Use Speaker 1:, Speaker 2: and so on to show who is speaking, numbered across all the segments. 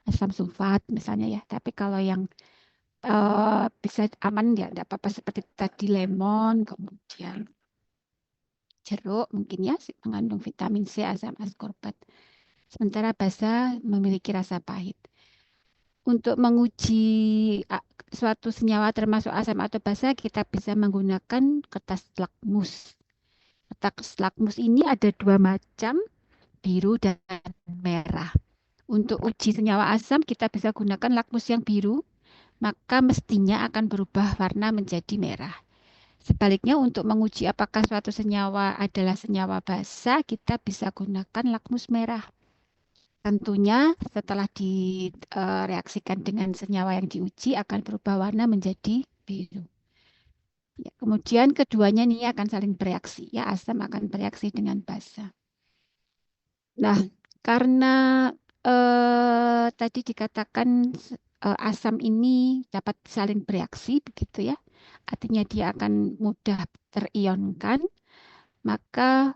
Speaker 1: asam sulfat misalnya ya. Tapi kalau yang bisa aman ya tidak apa-apa seperti tadi lemon, kemudian jeruk mungkin ya mengandung vitamin C, asam ascorbat. Sementara basa memiliki rasa pahit. Untuk menguji suatu senyawa termasuk asam atau basa, kita bisa menggunakan kertas lakmus. Kertas lakmus ini ada dua macam, biru dan merah. Untuk uji senyawa asam, kita bisa gunakan lakmus yang biru, maka mestinya akan berubah warna menjadi merah. Sebaliknya, untuk menguji apakah suatu senyawa adalah senyawa basa, kita bisa gunakan lakmus merah. Tentunya setelah direaksikan dengan senyawa yang diuji akan berubah warna menjadi biru. Ya, kemudian keduanya ini akan saling bereaksi. Ya, asam akan bereaksi dengan basa. Nah, karena tadi dikatakan asam ini dapat saling bereaksi, begitu ya. Artinya dia akan mudah terionkan, maka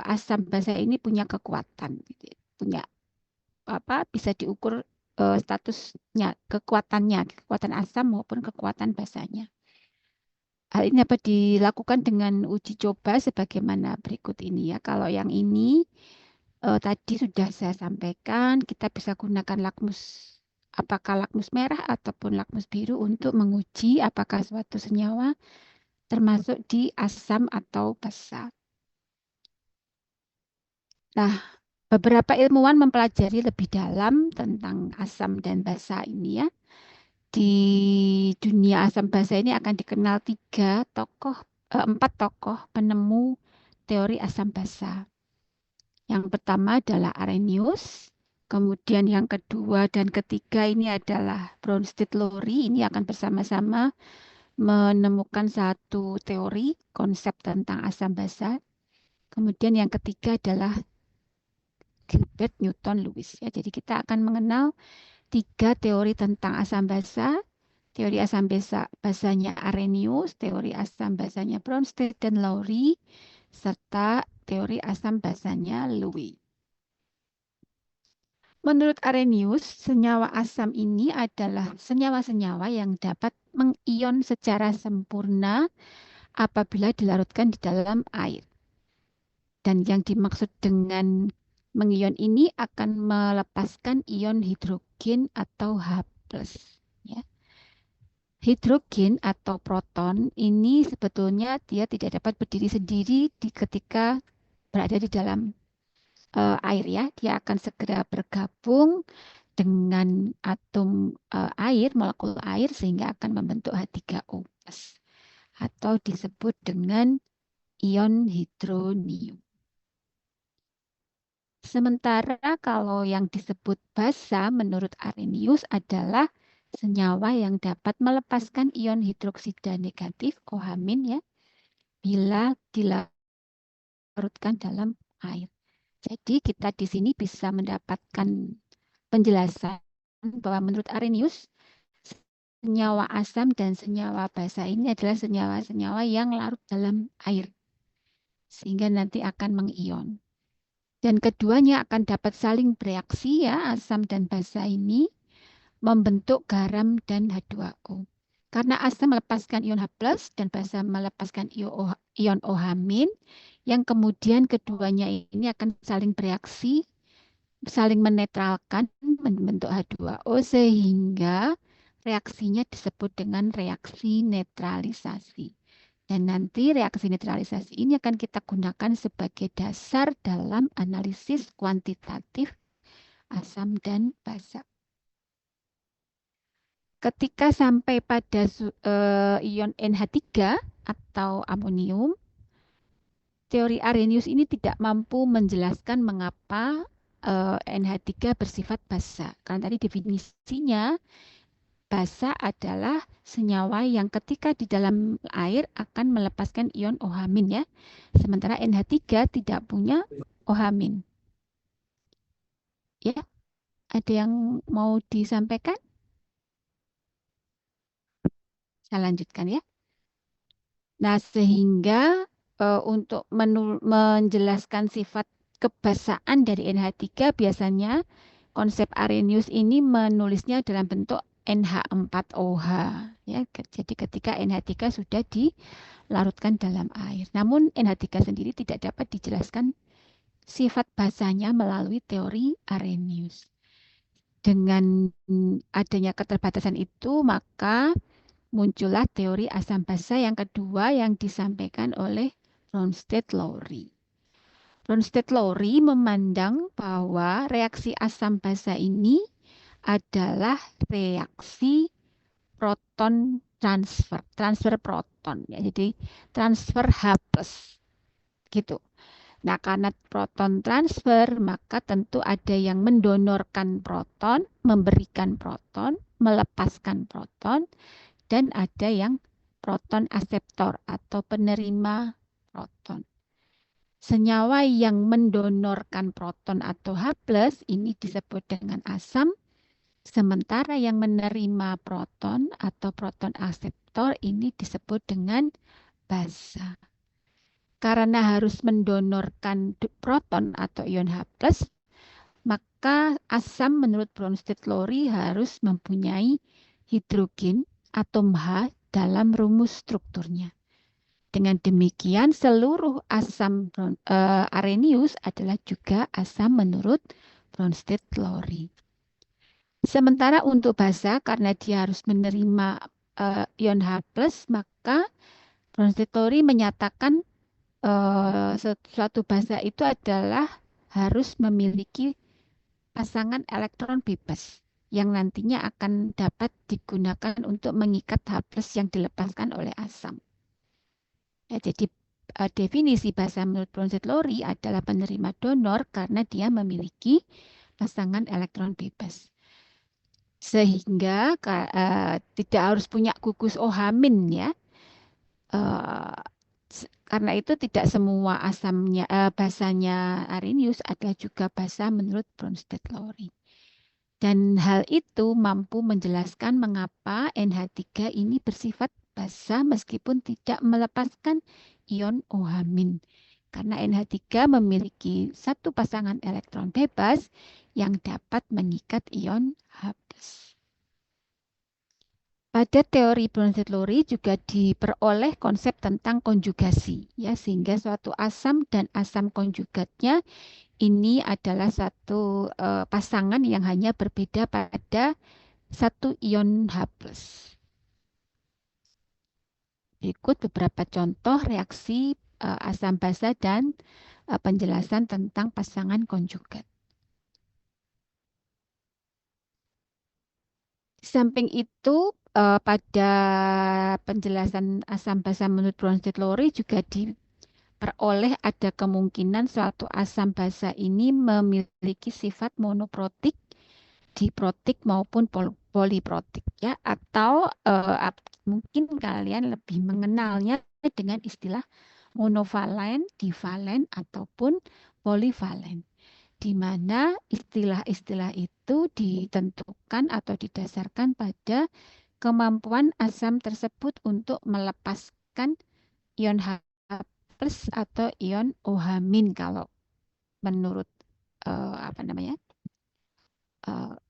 Speaker 1: asam basa ini punya kekuatan, gitu ya. Punya apa? Bisa diukur statusnya, kekuatan asam maupun kekuatan basanya. Hal ini dapat dilakukan dengan uji coba sebagaimana berikut ini ya. Kalau yang ini tadi sudah saya sampaikan, kita bisa gunakan lakmus, apakah lakmus merah ataupun lakmus biru untuk menguji apakah suatu senyawa termasuk di asam atau basa. Nah, beberapa ilmuwan mempelajari lebih dalam tentang asam dan basa ini ya. Di dunia asam basa ini akan dikenal empat tokoh penemu teori asam basa. Yang pertama adalah Arrhenius, kemudian yang kedua dan ketiga ini adalah Bronsted Lowry. Ini akan bersama-sama menemukan satu teori konsep tentang asam basa. Kemudian yang ketiga adalah Gilbert Newton Lewis. Ya, jadi kita akan mengenal tiga teori tentang asam basa. Teori asam basanya Arrhenius, teori asam basanya Bronsted dan Lowry, serta teori asam basanya Lewis. Menurut Arrhenius, senyawa asam ini adalah senyawa-senyawa yang dapat mengion secara sempurna apabila dilarutkan di dalam air. Dan yang dimaksud dengan mengion ini akan melepaskan ion hidrogen atau H+. Ya. Hidrogen atau proton ini sebetulnya dia tidak dapat berdiri sendiri ketika berada di dalam air ya. Dia akan segera bergabung dengan atom air, molekul air sehingga akan membentuk H3O+ atau disebut dengan ion hidronium. Sementara kalau yang disebut basa menurut Arrhenius adalah senyawa yang dapat melepaskan ion hidroksida negatif OH- ya bila dilarutkan dalam air. Jadi kita di sini bisa mendapatkan penjelasan bahwa menurut Arrhenius senyawa asam dan senyawa basa ini adalah senyawa-senyawa yang larut dalam air sehingga nanti akan mengion. Dan keduanya akan dapat saling bereaksi ya, asam dan basa ini membentuk garam dan H2O. Karena asam melepaskan ion H+ dan basa melepaskan ion OH-, yang kemudian keduanya ini akan saling bereaksi, saling menetralkan, membentuk H2O sehingga reaksinya disebut dengan reaksi netralisasi. Dan nanti reaksi netralisasi ini akan kita gunakan sebagai dasar dalam analisis kuantitatif asam dan basa. Ketika sampai pada ion NH3 atau amonium, teori Arrhenius ini tidak mampu menjelaskan mengapa NH3 bersifat basa. Karena tadi definisinya basa adalah senyawa yang ketika di dalam air akan melepaskan ion OH- ya. Sementara NH3 tidak punya OH-. Ya, ada yang mau disampaikan? Saya lanjutkan ya. Nah, sehingga untuk menjelaskan sifat kebasaan dari NH3 biasanya konsep Arrhenius ini menulisnya dalam bentuk NH4OH ya. Jadi ketika NH3 sudah dilarutkan dalam air. Namun NH3 sendiri tidak dapat dijelaskan sifat basanya melalui teori Arrhenius. Dengan adanya keterbatasan itu, maka muncullah teori asam basa yang kedua yang disampaikan oleh Bronsted-Lowry. Bronsted-Lowry memandang bahwa reaksi asam basa ini adalah reaksi proton transfer proton ya. Jadi transfer H+, gitu. Nah, karena proton transfer, maka tentu ada yang mendonorkan proton, memberikan proton, melepaskan proton, dan ada yang proton akseptor atau penerima proton. Senyawa yang mendonorkan proton atau H+ ini disebut dengan asam, sementara yang menerima proton atau proton akseptor ini disebut dengan basa. Karena harus mendonorkan proton atau ion H+, maka asam menurut Bronsted-Lowry harus mempunyai hidrogen atom H dalam rumus strukturnya. Dengan demikian, seluruh asam Arrhenius adalah juga asam menurut Bronsted-Lowry. Sementara untuk basa, karena dia harus menerima ion H+, maka Bronsted-Lowry menyatakan suatu basa itu adalah harus memiliki pasangan elektron bebas yang nantinya akan dapat digunakan untuk mengikat H+ yang dilepaskan oleh asam. Ya, jadi definisi basa menurut Bronsted-Lowry adalah penerima donor karena dia memiliki pasangan elektron bebas. Sehingga tidak harus punya gugus OH- ya. Karena itu tidak semua asamnya basanya Arrhenius ada juga basa menurut Bronsted-Lowry. Dan hal itu mampu menjelaskan mengapa NH3 ini bersifat basa meskipun tidak melepaskan ion OH-. Karena NH3 memiliki satu pasangan elektron bebas yang dapat mengikat ion H+. Pada teori Bronsted-Lowry juga diperoleh konsep tentang konjugasi, ya, sehingga suatu asam dan asam konjugatnya ini adalah satu pasangan yang hanya berbeda pada satu ion H+. Berikut beberapa contoh reaksi asam basa dan penjelasan tentang pasangan konjugat. Di samping itu, pada penjelasan asam basa menurut Bronsted-Lowry juga diperoleh ada kemungkinan suatu asam basa ini memiliki sifat monoprotik, diprotik maupun poliprotik ya, atau mungkin kalian lebih mengenalnya dengan istilah monovalen, divalen ataupun polivalen, di mana istilah-istilah itu ditentukan atau didasarkan pada kemampuan asam tersebut untuk melepaskan ion H+ atau ion OH- kalau menurut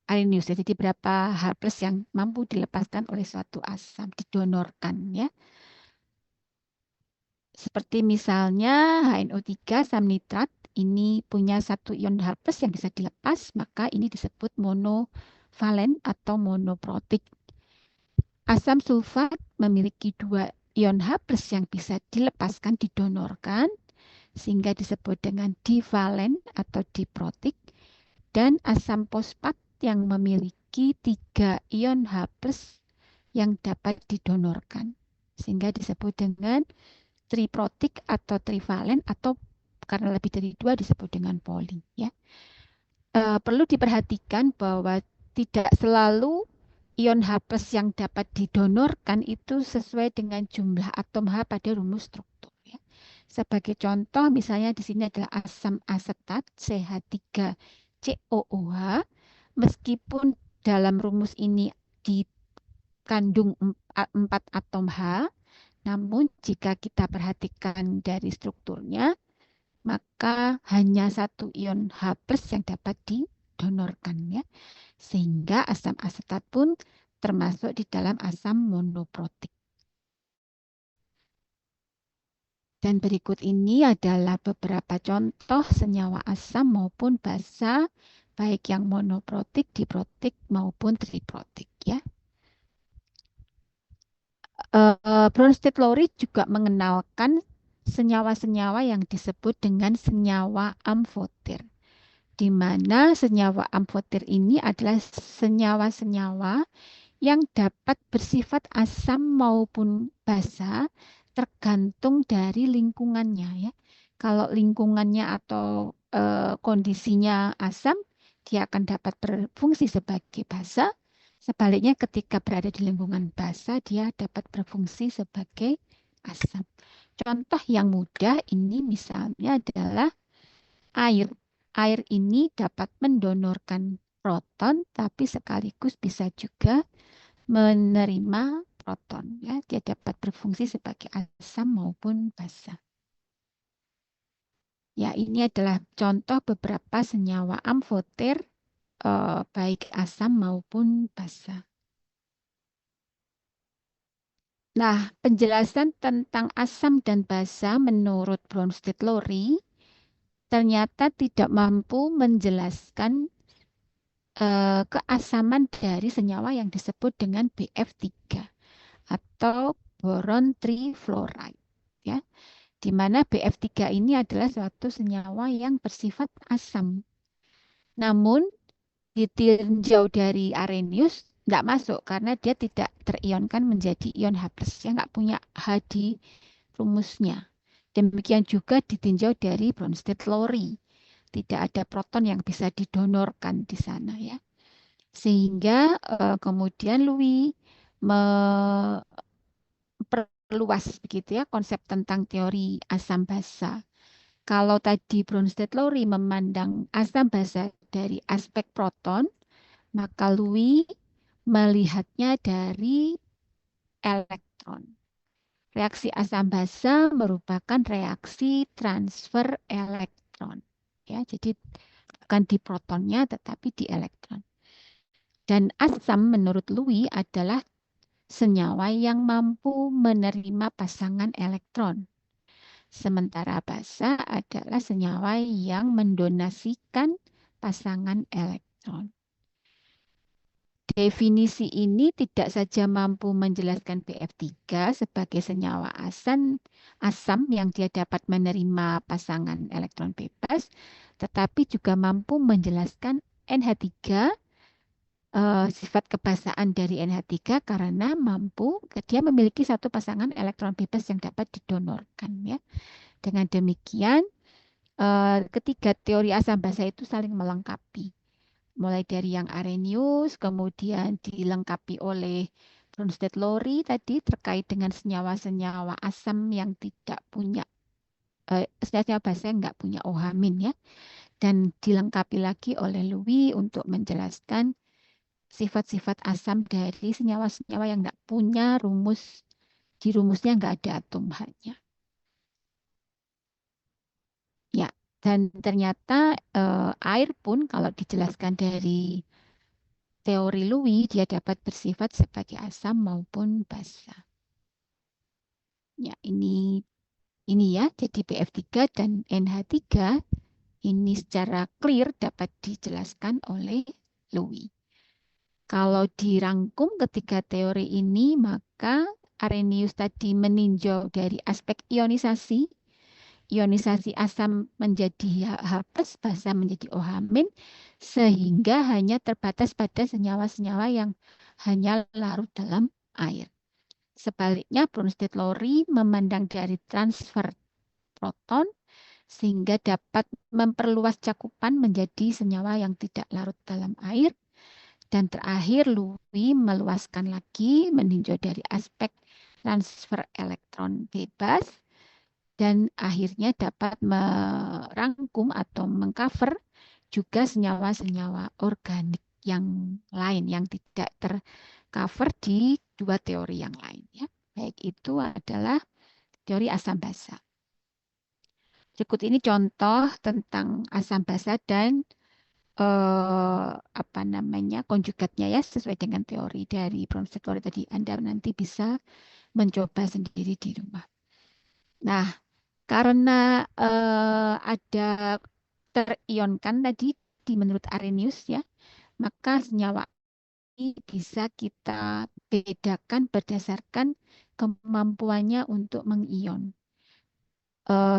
Speaker 1: Arrhenius. Jadi berapa H+ yang mampu dilepaskan oleh suatu asam, didonorkan ya. Seperti misalnya HNO3 asam nitrat ini punya satu ion H+ yang bisa dilepas, maka ini disebut monovalen atau monoprotik. Asam sulfat memiliki dua ion H+ yang bisa dilepaskan, didonorkan, sehingga disebut dengan divalen atau diprotik. Dan asam fosfat yang memiliki 3 ion H+ yang dapat didonorkan, sehingga disebut dengan triprotik atau trivalen, atau karena lebih dari 2 disebut dengan poli ya. Perlu diperhatikan bahwa tidak selalu ion H+ yang dapat didonorkan itu sesuai dengan jumlah atom H pada rumus struktur ya. Sebagai contoh misalnya di sini adalah asam asetat CH3COOH, meskipun dalam rumus ini dikandung 4 atom H, namun jika kita perhatikan dari strukturnya, maka hanya satu ion H+ yang dapat didonorkan ya. Sehingga asam asetat pun termasuk di dalam asam monoprotik. Dan berikut ini adalah beberapa contoh senyawa asam maupun basa, baik yang monoprotik, diprotik maupun triprotik ya. Bronsted Lowry juga mengenalkan senyawa-senyawa yang disebut dengan senyawa amfoter, di mana senyawa amfoter ini adalah senyawa-senyawa yang dapat bersifat asam maupun basa tergantung dari lingkungannya ya. Kalau lingkungannya atau kondisinya asam, dia akan dapat berfungsi sebagai basa. Sebaliknya ketika berada di lingkungan basa, dia dapat berfungsi sebagai asam. Contoh yang mudah ini misalnya adalah air. Air ini dapat mendonorkan proton, tapi sekaligus bisa juga menerima proton ya. Dia dapat berfungsi sebagai asam maupun basa. Ya, ini adalah contoh beberapa senyawa amfoter baik asam maupun basa. Nah, penjelasan tentang asam dan basa menurut Bronsted Lowry ternyata tidak mampu menjelaskan keasaman dari senyawa yang disebut dengan BF3 atau boron trifluoride ya, di mana BF3 ini adalah suatu senyawa yang bersifat asam. Namun ditinjau dari Arrhenius nggak masuk karena dia tidak terionkan menjadi ion H+, ya nggak punya H di rumusnya. Demikian juga ditinjau dari Bronsted Lowry, tidak ada proton yang bisa didonorkan di sana ya. Sehingga kemudian Louis memperluas begitu ya konsep tentang teori asam basa. Kalau tadi Bronsted Lowry memandang asam basa dari aspek proton, maka Louis melihatnya dari elektron. Reaksi asam basa merupakan reaksi transfer elektron. Ya, jadi bukan di protonnya tetapi di elektron. Dan asam menurut Louis adalah senyawa yang mampu menerima pasangan elektron. Sementara basa adalah senyawa yang mendonasikan pasangan elektron. Definisi ini tidak saja mampu menjelaskan BF3 sebagai senyawa asam yang dia dapat menerima pasangan elektron bebas, tetapi juga mampu menjelaskan NH3, sifat kebasaan dari NH3 karena dia memiliki satu pasangan elektron bebas yang dapat didonorkan ya. Dengan demikian, ketiga teori asam basa itu saling melengkapi. Mulai dari yang Arrhenius, kemudian dilengkapi oleh Bronsted Lowry tadi terkait dengan senyawa-senyawa asam yang tidak punya, senyawa basa yang nggak punya OH- ya. Dan dilengkapi lagi oleh Louis untuk menjelaskan sifat-sifat asam dari senyawa-senyawa yang nggak punya rumus, di rumusnya nggak ada atom H-nya. Ya, dan ternyata air pun kalau dijelaskan dari teori Louis, dia dapat bersifat sebagai asam maupun basa. Ya, ini ya, jadi BF3 dan NH3 ini secara clear dapat dijelaskan oleh Louis. Kalau dirangkum ketiga teori ini, maka Arrhenius tadi meninjau dari aspek ionisasi. Ionisasi asam menjadi H+, basa menjadi OH-, sehingga hanya terbatas pada senyawa-senyawa yang hanya larut dalam air. Sebaliknya, Bronsted Lowry memandang dari transfer proton sehingga dapat memperluas cakupan menjadi senyawa yang tidak larut dalam air. Dan terakhir, Louis meluaskan lagi meninjau dari aspek transfer elektron bebas dan akhirnya dapat merangkum atau mengcover juga senyawa-senyawa organik yang lain yang tidak tercover di dua teori yang lain ya. Baik itu adalah teori asam basa. Berikut ini contoh tentang asam basa dan apa namanya konjugatnya ya sesuai dengan teori dari Bronsted Lowry tadi. Anda nanti bisa mencoba sendiri di rumah. Nah, karena ada terionkan tadi menurut Arrhenius ya, maka senyawa ini bisa kita bedakan berdasarkan kemampuannya untuk mengion.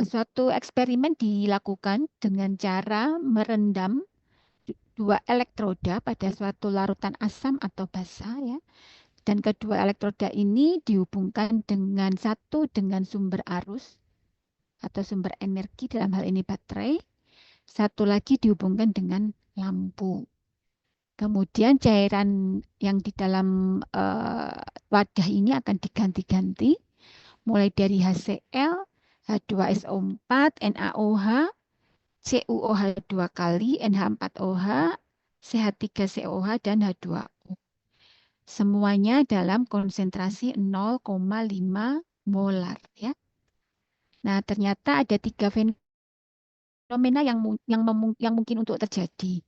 Speaker 1: Suatu eksperimen dilakukan dengan cara merendam dua elektroda pada suatu larutan asam atau basa ya. Dan kedua elektroda ini dihubungkan dengan satu dengan sumber arus atau sumber energi dalam hal ini baterai. Satu lagi dihubungkan dengan lampu. Kemudian cairan yang di dalam wadah ini akan diganti-ganti mulai dari HCl, H2SO4, NaOH, CuOH 2 kali, NH4OH, CH3COH, dan H2O. Semuanya dalam konsentrasi 0,5 molar ya. Nah, ternyata ada 3 fenomena yang mungkin untuk terjadi.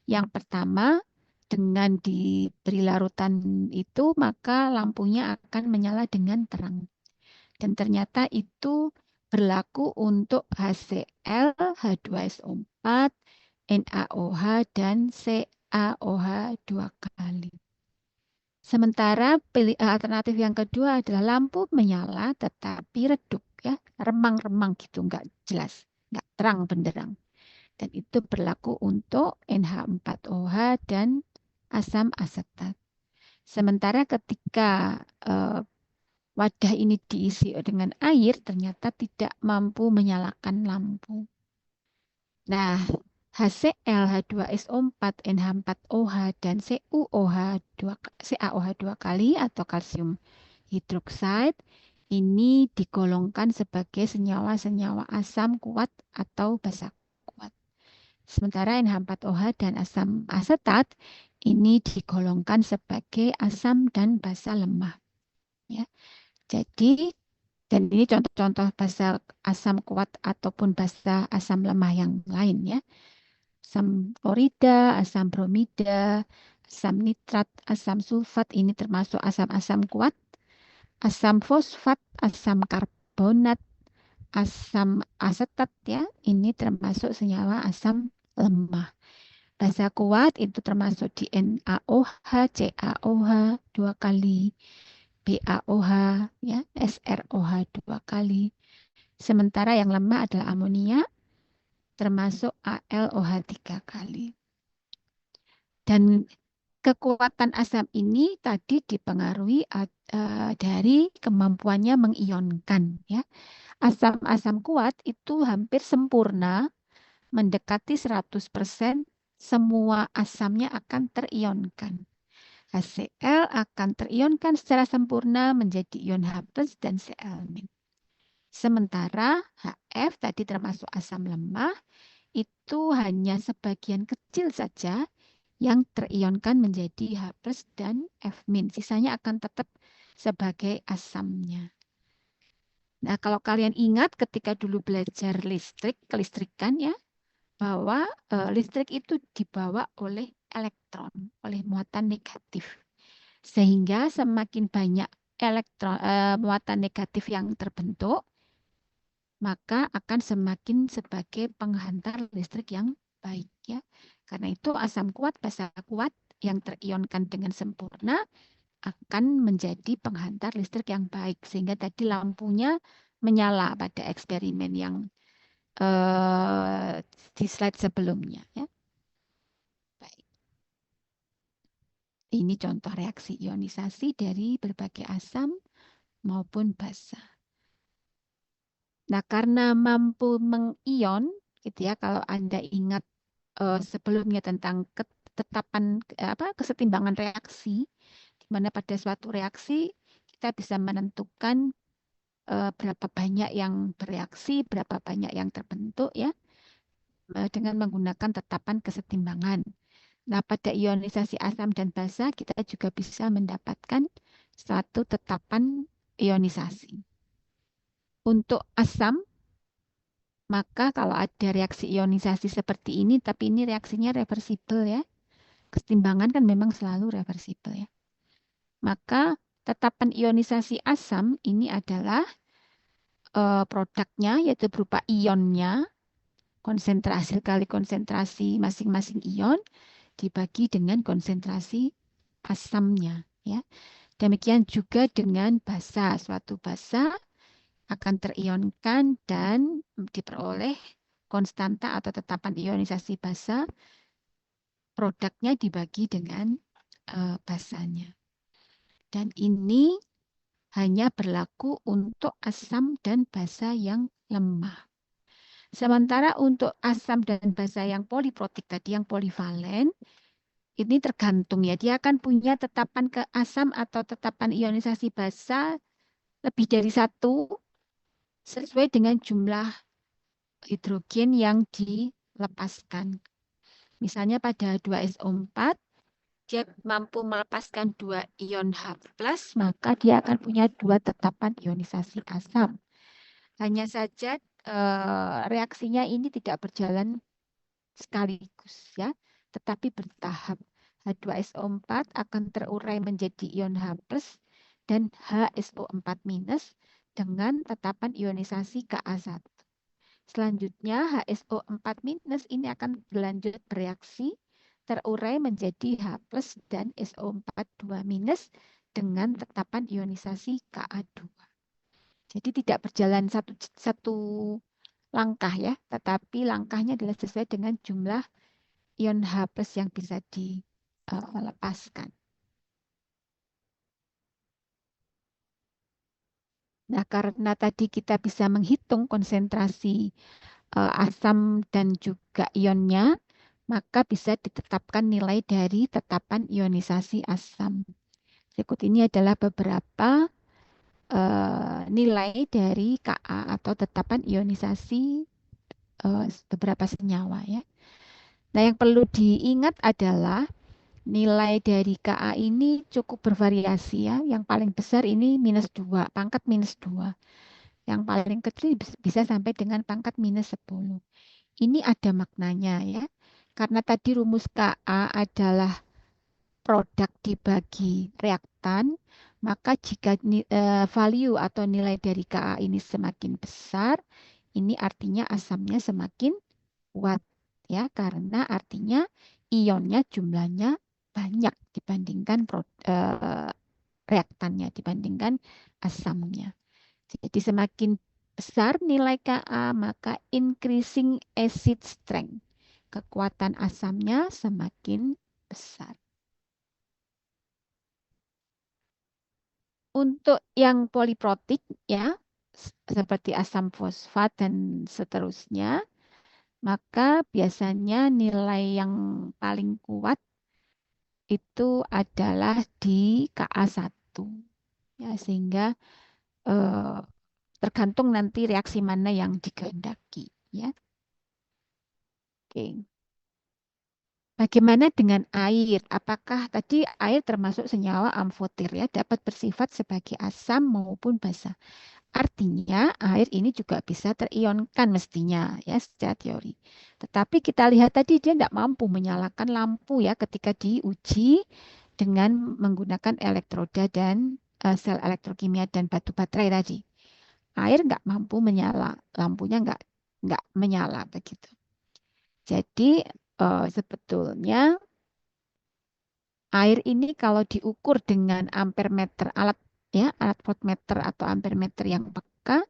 Speaker 1: Yang pertama, dengan diberi larutan itu, maka lampunya akan menyala dengan terang. Dan ternyata itu berlaku untuk HCl, H2SO4, NaOH, dan CaOH 2 kali. Sementara alternatif yang kedua adalah lampu menyala tetapi redup ya, remang-remang gitu, nggak jelas, nggak terang benderang. Dan itu berlaku untuk NH4OH dan asam asetat. Sementara ketika wadah ini diisi dengan air, ternyata tidak mampu menyalakan lampu. Nah, HCl, H2SO4, NH4OH, dan CaOH 2 kali atau kalsium hidroksida ini digolongkan sebagai senyawa-senyawa asam kuat atau basa kuat. Sementara NH4OH dan asam asetat ini digolongkan sebagai asam dan basa lemah. Ya. Jadi, dan ini contoh-contoh basa asam kuat ataupun basa asam lemah yang lain ya. Asam klorida, asam bromida, asam nitrat, asam sulfat ini termasuk asam-asam kuat. Asam fosfat, asam karbonat, asam asetat ya, ini termasuk senyawa asam lemah. Basa kuat itu termasuk di NaOH, CaOH 2 kali, BaOH ya, SrOH 2 kali. Sementara yang lemah adalah amonia termasuk AlOH 3 kali. Dan kekuatan asam ini tadi dipengaruhi dari kemampuannya mengionkan ya. Asam-asam kuat itu hampir sempurna, mendekati 100%, semua asamnya akan terionkan. HCl akan terionkan secara sempurna menjadi ion H+ dan Cl-. Sementara HF tadi termasuk asam lemah, itu hanya sebagian kecil saja yang terionkan menjadi H+ dan F-. Sisanya akan tetap sebagai asamnya. Nah, kalau kalian ingat ketika dulu belajar kelistrikan ya, bahwa listrik itu dibawa oleh elektron, oleh muatan negatif. Sehingga semakin banyak muatan negatif yang terbentuk, maka akan semakin sebagai penghantar listrik yang baik ya. Karena itu asam kuat, basa kuat yang terionkan dengan sempurna akan menjadi penghantar listrik yang baik. Sehingga tadi lampunya menyala pada eksperimen yang di slide sebelumnya. Ya. Baik. Ini contoh reaksi ionisasi dari berbagai asam maupun basa. Nah, karena mampu mengion, gitu ya, kalau Anda ingat sebelumnya tentang ketetapan kesetimbangan reaksi, di mana pada suatu reaksi kita bisa menentukan berapa banyak yang bereaksi, berapa banyak yang terbentuk ya, dengan menggunakan tetapan kesetimbangan. Nah, pada ionisasi asam dan basa kita juga bisa mendapatkan satu tetapan ionisasi. Untuk asam, Maka kalau ada reaksi ionisasi seperti ini, tapi ini reaksinya reversibel ya. Kesetimbangan kan memang selalu reversibel ya. Maka tetapan ionisasi asam ini adalah produknya yaitu berupa ionnya, konsentrasi kali konsentrasi masing-masing ion dibagi dengan konsentrasi asamnya ya. Demikian juga dengan basa, suatu basa akan terionkan dan diperoleh konstanta atau tetapan ionisasi basa, produknya dibagi dengan basanya. Dan ini hanya berlaku untuk asam dan basa yang lemah. Sementara untuk asam dan basa yang poliprotik tadi, yang polivalen, ini tergantung ya. Dia akan punya tetapan ke asam atau tetapan ionisasi basa lebih dari satu sesuai dengan jumlah hidrogen yang dilepaskan. Misalnya pada H2SO4, dia mampu melepaskan 2 ion H+, maka dia akan punya 2 tetapan ionisasi asam. Hanya saja reaksinya ini tidak berjalan sekaligus ya, tetapi bertahap. H2SO4 akan terurai menjadi ion H+ dan HSO4- dengan tetapan ionisasi Ka1. Selanjutnya HSO4- ini akan berlanjut bereaksi terurai menjadi H+ dan SO42- dengan tetapan ionisasi Ka2. Jadi tidak berjalan satu langkah ya, tetapi langkahnya adalah sesuai dengan jumlah ion H+ yang bisa dilepaskan. Nah, karena tadi kita bisa menghitung konsentrasi asam dan juga ionnya, maka bisa ditetapkan nilai dari tetapan ionisasi asam. Berikut ini adalah beberapa nilai dari Ka atau tetapan ionisasi beberapa senyawa ya. Nah, yang perlu diingat adalah nilai dari Ka ini cukup bervariasi ya. Yang paling besar ini -2, pangkat -2. Yang paling kecil bisa sampai dengan pangkat -10. Ini ada maknanya ya. Karena tadi rumus Ka adalah produk dibagi reaktan, maka jika value atau nilai dari Ka ini semakin besar, ini artinya asamnya semakin kuat ya, karena artinya ionnya jumlahnya banyak dibandingkan reaktannya, dibandingkan asamnya. Jadi semakin besar nilai Ka, maka increasing acid strength. Kekuatan asamnya semakin besar. Untuk yang poliprotik ya, seperti asam fosfat dan seterusnya, maka biasanya nilai yang paling kuat itu adalah di Ka1. Ya, sehingga eh, tergantung nanti reaksi mana yang dikehendaki ya. Oke. Bagaimana dengan air? Apakah tadi air termasuk senyawa amfoter ya, dapat bersifat sebagai asam maupun basa. Artinya air ini juga bisa terionkan mestinya ya secara teori. Tetapi kita lihat tadi dia tidak mampu menyalakan lampu ya ketika diuji dengan menggunakan elektroda dan sel elektrokimia dan batu baterai tadi. Air nggak mampu menyala, lampunya nggak menyala begitu. Jadi sebetulnya air ini kalau diukur dengan ampermeter alat ya alat voltmeter atau ampermeter yang peka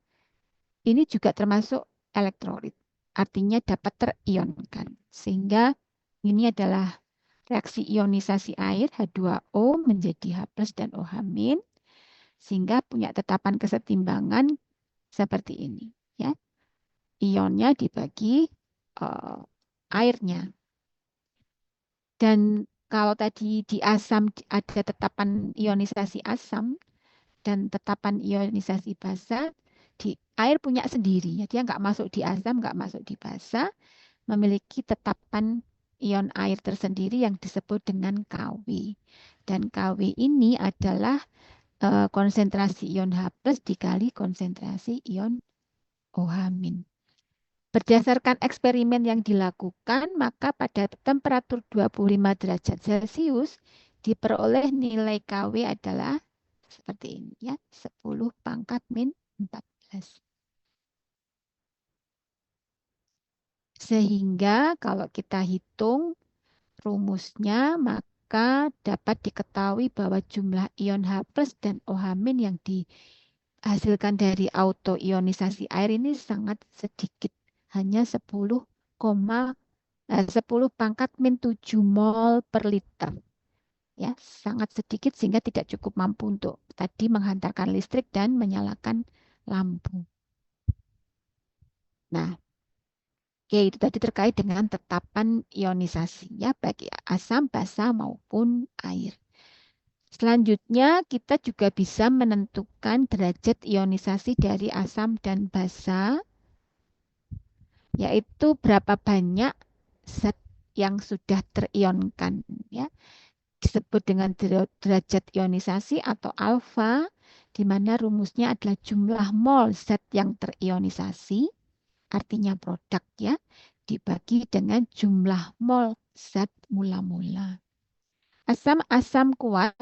Speaker 1: ini juga termasuk elektrolit. Artinya dapat terionkan. Sehingga ini adalah reaksi ionisasi air H2O menjadi H+ dan OH-, sehingga punya tetapan kesetimbangan seperti ini ya. Ionnya dibagi airnya. Dan kalau tadi di asam ada tetapan ionisasi asam dan tetapan ionisasi basa, di air punya sendiri. Ya. Dia nggak masuk di asam, nggak masuk di basa, memiliki tetapan ion air tersendiri yang disebut dengan Kw. Dan Kw ini adalah konsentrasi ion H+ dikali konsentrasi ion OH-. Berdasarkan eksperimen yang dilakukan, maka pada temperatur 25 derajat Celcius diperoleh nilai KW adalah seperti ini ya, 10 pangkat min 14. Sehingga kalau kita hitung rumusnya, maka dapat diketahui bahwa jumlah ion H+ dan OH- yang dihasilkan dari autoionisasi air ini sangat sedikit, hanya 10 pangkat min 7 mol per liter. Ya, sangat sedikit sehingga tidak cukup mampu untuk tadi menghantarkan listrik dan menyalakan lampu. Nah, oke, itu tadi terkait dengan tetapan ionisasi ya bagi asam, basa maupun air. Selanjutnya, kita juga bisa menentukan derajat ionisasi dari asam dan basa, yaitu berapa banyak zat yang sudah terionkan ya. Disebut dengan derajat ionisasi atau alfa, di mana rumusnya adalah jumlah mol zat yang terionisasi, artinya produk ya, dibagi dengan jumlah mol zat mula-mula. Asam-asam kuat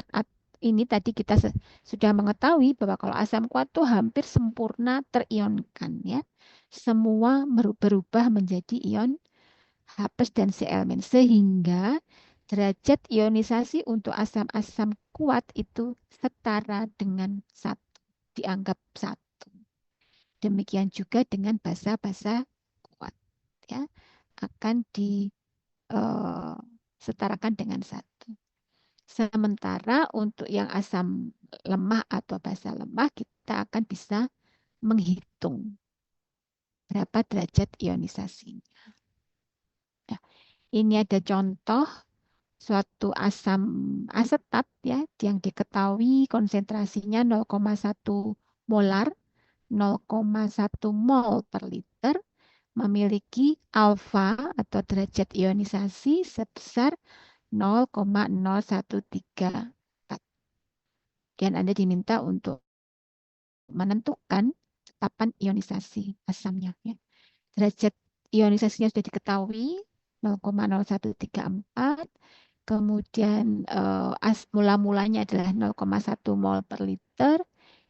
Speaker 1: ini tadi kita sudah mengetahui bahwa kalau asam kuat itu hampir sempurna terionkan ya. Semua berubah menjadi ion H+ dan Cl- sehingga derajat ionisasi untuk asam-asam kuat itu setara dengan 1, dianggap 1. Demikian juga dengan basa-basa kuat ya, akan disetarakan dengan 1. Sementara untuk yang asam lemah atau basa lemah kita akan bisa menghitung berapa derajat ionisasinya. Ya, ini ada contoh suatu asam asetat ya yang diketahui konsentrasinya 0,1 molar, 0,1 mol per liter, memiliki alfa atau derajat ionisasi sebesar 0,0134. Dan Anda diminta untuk menentukan tetapan ionisasi asamnya ya. Derajat ionisasinya sudah diketahui 0,0134. Kemudian mula-mulanya adalah 0,1 mol per liter.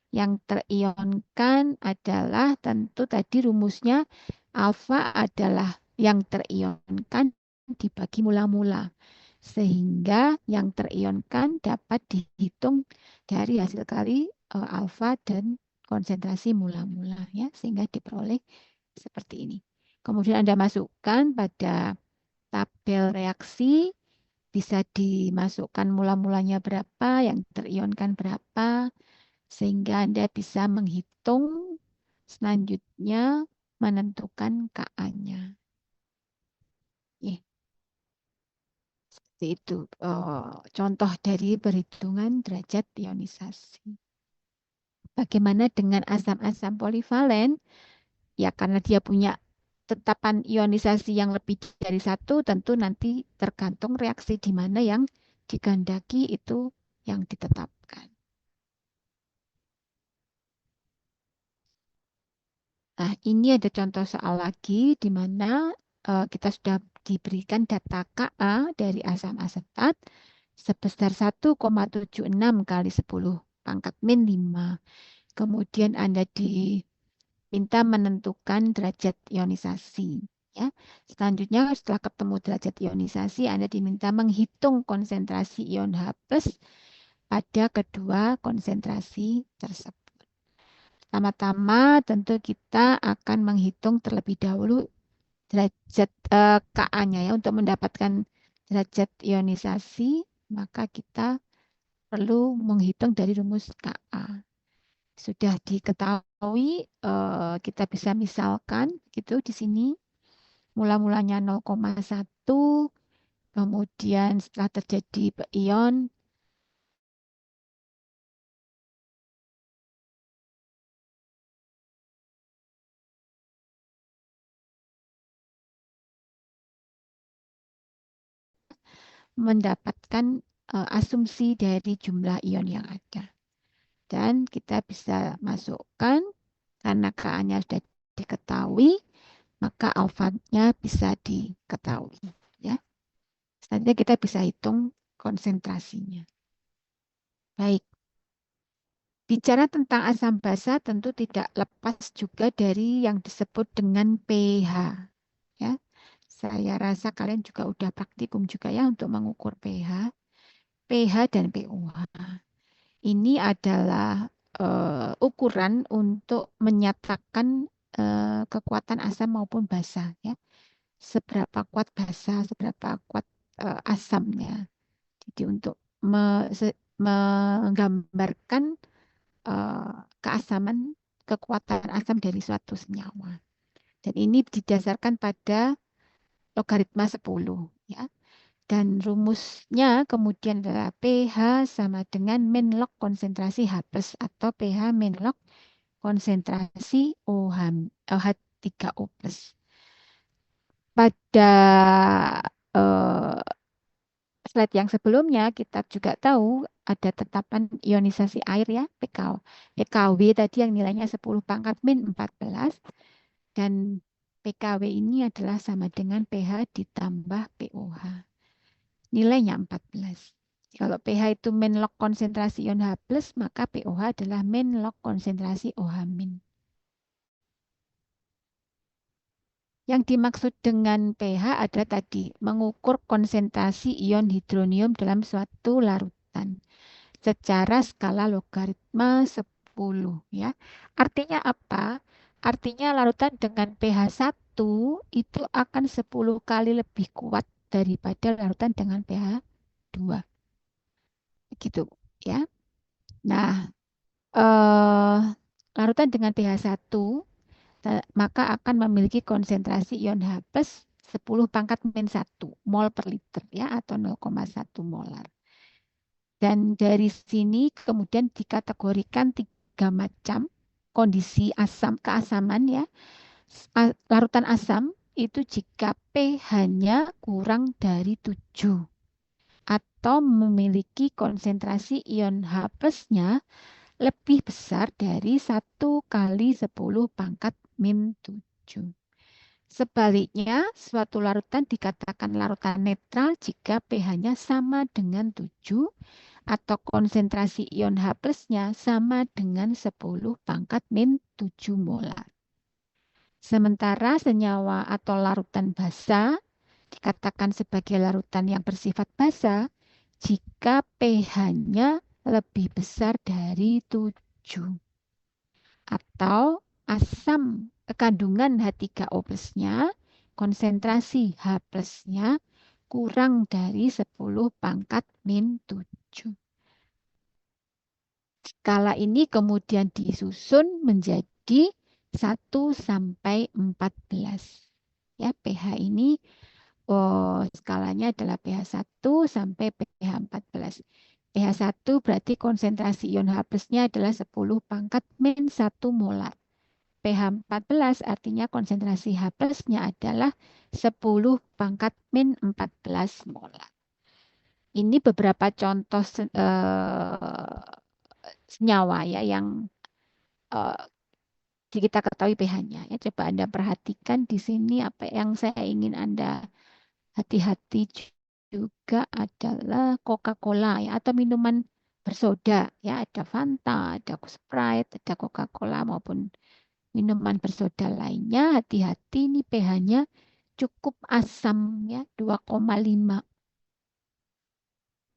Speaker 1: Yang terionkan adalah tentu tadi rumusnya alfa adalah yang terionkan dibagi mula-mula. Sehingga yang terionkan dapat dihitung dari hasil kali alfa dan konsentrasi mula-mula ya, sehingga diperoleh seperti ini. Kemudian Anda masukkan pada tabel reaksi, bisa dimasukkan mula-mulanya berapa, yang terionkan berapa, sehingga Anda bisa menghitung selanjutnya menentukan Ka-nya. Seperti itu contoh dari perhitungan derajat ionisasi. Bagaimana dengan asam-asam polivalen? Ya karena dia punya tetapan ionisasi yang lebih dari 1, tentu nanti tergantung reaksi di mana yang dikehendaki itu yang ditetapkan. Nah, ini ada contoh soal lagi di mana kita sudah diberikan data Ka dari asam asetat sebesar 1,76 kali 10 pangkat min 5. Kemudian Anda diminta menentukan derajat ionisasi. Ya. Selanjutnya setelah ketemu derajat ionisasi, Anda diminta menghitung konsentrasi ion H+ pada kedua konsentrasi tersebut. Pertama-tama tentu kita akan menghitung terlebih dahulu derajat Ka-nya ya. Untuk mendapatkan derajat ionisasi, maka kita perlu menghitung dari rumus Ka. Sudah diketahui, kita bisa misalkan gitu di sini. Mula-mulanya 0,1, kemudian setelah terjadi ion mendapatkan asumsi dari jumlah ion yang ada. Dan kita bisa masukkan karena Ka-nya sudah diketahui, maka alfanya bisa diketahui. Ya, selanjutnya kita bisa hitung konsentrasinya. Baik, bicara tentang asam basa tentu tidak lepas juga dari yang disebut dengan pH. Ya, saya rasa kalian juga udah praktikum juga ya untuk mengukur pH, pH dan pOH. Ini adalah ukuran untuk menyatakan kekuatan asam maupun basa ya. Seberapa kuat basa, seberapa kuat asamnya. Jadi untuk menggambarkan eh, keasaman, kekuatan asam dari suatu senyawa. Dan ini didasarkan pada logaritma 10 ya. Dan rumusnya kemudian adalah pH sama dengan min log konsentrasi H plus atau pH min log konsentrasi OH3O plus. Pada eh, slide yang sebelumnya kita juga tahu ada tetapan ionisasi air ya, PKW tadi yang nilainya 10 pangkat min 14 dan PKW ini adalah sama dengan pH ditambah pOH. Nilainya 14. Kalau pH itu min log konsentrasi ion H+, maka pOH adalah min log konsentrasi OH-. Yang dimaksud dengan pH adalah tadi mengukur konsentrasi ion hidronium dalam suatu larutan secara skala logaritma 10 ya. Artinya apa? Artinya larutan dengan pH 1 itu akan 10 kali lebih kuat daripada larutan dengan pH 2. Gitu ya. Nah, eh, larutan dengan pH 1 maka akan memiliki konsentrasi ion H plus 10 pangkat min 1 mol per liter ya atau 0,1 molar. Dan dari sini kemudian dikategorikan 3 macam kondisi asam keasaman ya. Larutan asam itu jika pH-nya kurang dari 7 atau memiliki konsentrasi ion H plus-nya lebih besar dari 1 kali 10 pangkat min 7. Sebaliknya, suatu larutan dikatakan larutan netral jika pH-nya sama dengan 7 atau konsentrasi ion H plus-nya sama dengan 10 pangkat min 7 molar. Sementara senyawa atau larutan basa dikatakan sebagai larutan yang bersifat basa jika pH-nya lebih besar dari 7 atau asam kandungan H3O plus-nya, konsentrasi H plus-nya kurang dari 10 pangkat min 7. Skala ini kemudian disusun menjadi 1 sampai 14. Ya, pH ini skalanya adalah pH 1 sampai pH 14. pH 1 berarti konsentrasi ion H plus-nya adalah 10 pangkat min 1 molar. pH 14 artinya konsentrasi H plus-nya adalah 10 pangkat min 14 molar. Ini beberapa contoh senyawa ya yang uh, kita ketahui pH-nya. Ya, coba Anda perhatikan di sini apa yang saya ingin Anda hati-hati juga adalah Coca-Cola ya atau minuman bersoda ya ada Fanta, ada Sprite, ada Coca-Cola maupun minuman bersoda lainnya hati-hati ini pH-nya cukup asam ya 2,5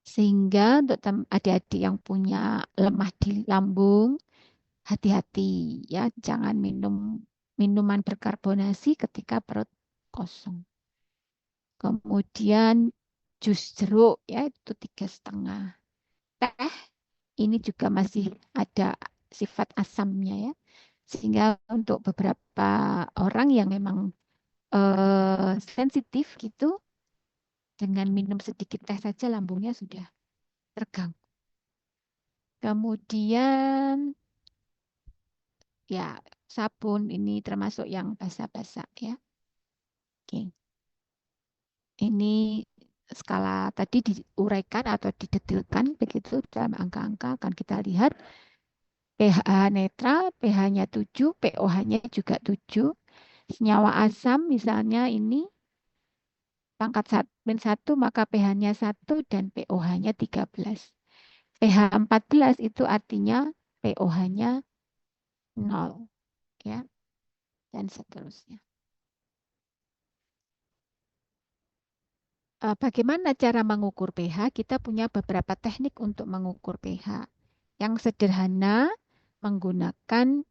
Speaker 1: sehingga untuk adik-adik yang punya lemah di lambung hati-hati ya jangan minum minuman berkarbonasi ketika perut kosong. Kemudian jus jeruk ya itu 3,5. Teh ini juga masih ada sifat asamnya ya. Sehingga untuk beberapa orang yang memang sensitif gitu dengan minum sedikit teh saja lambungnya sudah terganggu. Kemudian ya sabun ini termasuk yang basa-basa ya. Oke. Ini skala tadi diuraikan atau didetilkan begitu dalam angka-angka akan kita lihat pH netral, pH-nya 7, pOH-nya juga 7. Senyawa asam misalnya ini pangkat min 1 maka pH-nya 1 dan pOH-nya 13. pH 14 itu artinya pOH-nya 0 ya dan seterusnya. Bagaimana cara mengukur pH? Kita punya beberapa teknik untuk mengukur pH. Yang sederhana menggunakan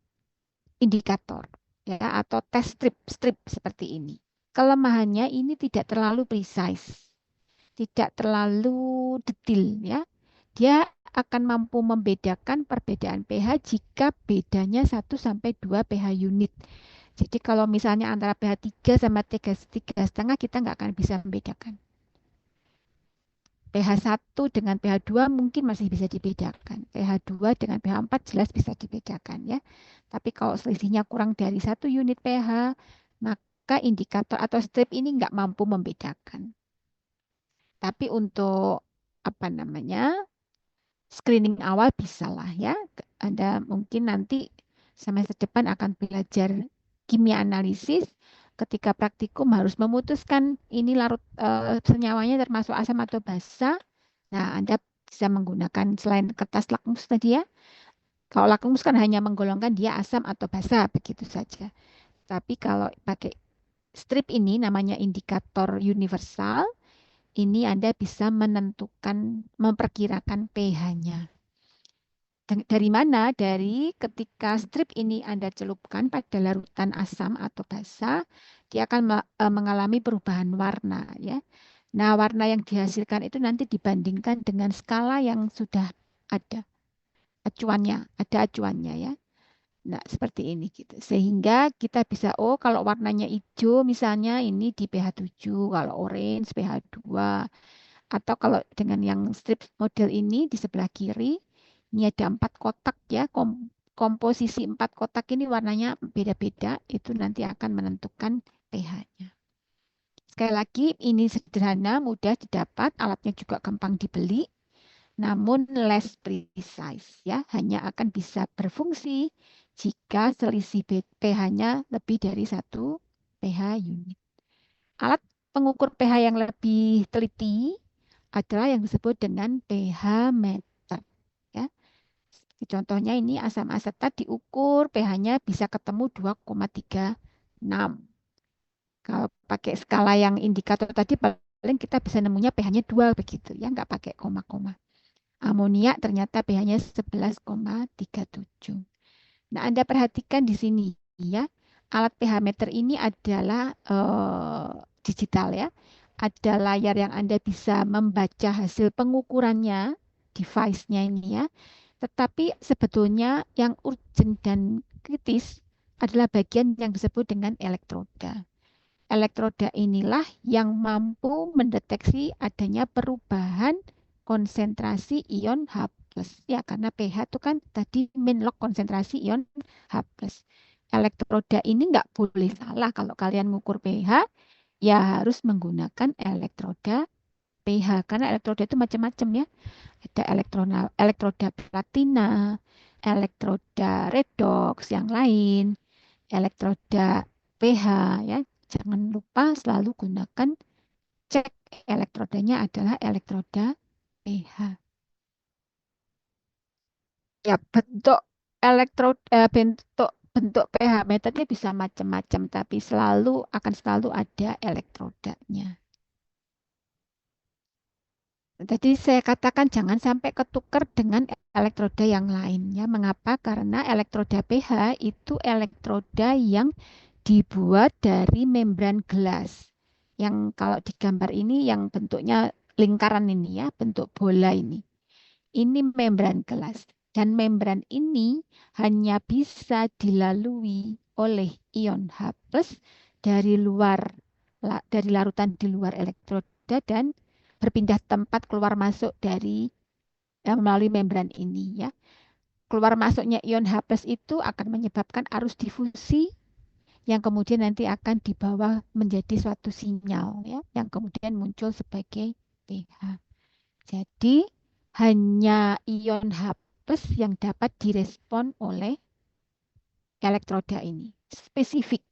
Speaker 1: indikator ya atau tes strip seperti ini. Kelemahannya ini tidak terlalu precise, tidak terlalu detail ya. Dia akan mampu membedakan perbedaan pH jika bedanya 1 sampai 2 pH unit. Jadi kalau misalnya antara pH 3 sama 3,5 kita nggak akan bisa membedakan. pH 1 dengan pH 2 mungkin masih bisa dibedakan. pH 2 dengan pH 4 jelas bisa dibedakan ya. Tapi kalau selisihnya kurang dari 1 unit pH, maka indikator atau strip ini nggak mampu membedakan. Tapi untuk apa namanya screening awal bisa lah ya. Anda mungkin nanti semester depan akan belajar kimia analisis. Ketika praktikum harus memutuskan ini senyawanya termasuk asam atau basa. Nah, Anda bisa menggunakan selain kertas lakmus tadi ya. Kalau lakmus kan hanya menggolongkan dia asam atau basa begitu saja. Tapi kalau pakai strip ini namanya indikator universal, ini Anda bisa menentukan, memperkirakan pH-nya. Dari mana? Dari ketika strip ini Anda celupkan pada larutan asam atau basa, dia akan mengalami perubahan warna ya. Nah, warna yang dihasilkan itu nanti dibandingkan dengan skala yang sudah ada ada acuannya ya. Nah, seperti ini gitu. Sehingga kita bisa, oh kalau warnanya hijau misalnya ini di pH 7, kalau orange pH 2. Atau kalau dengan yang strip model ini di sebelah kiri, ini ada 4 kotak ya. Komposisi 4 kotak ini warnanya beda-beda, itu nanti akan menentukan pH-nya. Sekali lagi, ini sederhana, mudah didapat, alatnya juga gampang dibeli, namun less precise ya, hanya akan bisa berfungsi jika selisih pH-nya lebih dari 1 pH unit. Alat pengukur pH yang lebih teliti adalah yang disebut dengan pH meter. Ya. Contohnya ini asam asetat diukur pH-nya bisa ketemu 2,36. Kalau pakai skala yang indikator tadi paling kita bisa nemunya pH-nya 2 begitu ya, nggak pakai koma-koma. Amonia ternyata pH-nya 11,37. Nah, Anda perhatikan di sini ya. Alat pH meter ini adalah digital ya. Ada layar yang Anda bisa membaca hasil pengukurannya, device-nya ini ya. Tetapi sebetulnya yang urgent dan kritis adalah bagian yang disebut dengan elektroda. Elektroda inilah yang mampu mendeteksi adanya perubahan konsentrasi ion H+. Ya, karena pH itu kan tadi min log konsentrasi ion H+. Elektroda ini nggak boleh salah kalau kalian mengukur pH, ya harus menggunakan elektroda pH. Karena elektroda itu macam-macam ya. Ada elektroda platina, elektroda redox yang lain, elektroda pH ya. Jangan lupa selalu gunakan cek elektrodanya adalah elektroda pH. Ya, bentuk bentuk pH meternya bisa macam-macam, tapi akan selalu ada elektrodanya. Jadi saya katakan jangan sampai ketukar dengan elektroda yang lainnya. Mengapa? Karena elektroda pH itu elektroda yang dibuat dari membran gelas. Yang kalau di gambar ini yang bentuknya lingkaran ini ya, bentuk bola ini. Ini membran gelas. Dan membran ini hanya bisa dilalui oleh ion H+ dari dari larutan di luar elektroda dan berpindah tempat keluar masuk dari melalui membran ini ya. Keluar masuknya ion H+ itu akan menyebabkan arus difusi yang kemudian nanti akan dibawa menjadi suatu sinyal ya, yang kemudian muncul sebagai pH. Jadi hanya ion H+ yang dapat direspon oleh elektroda ini. Spesifik.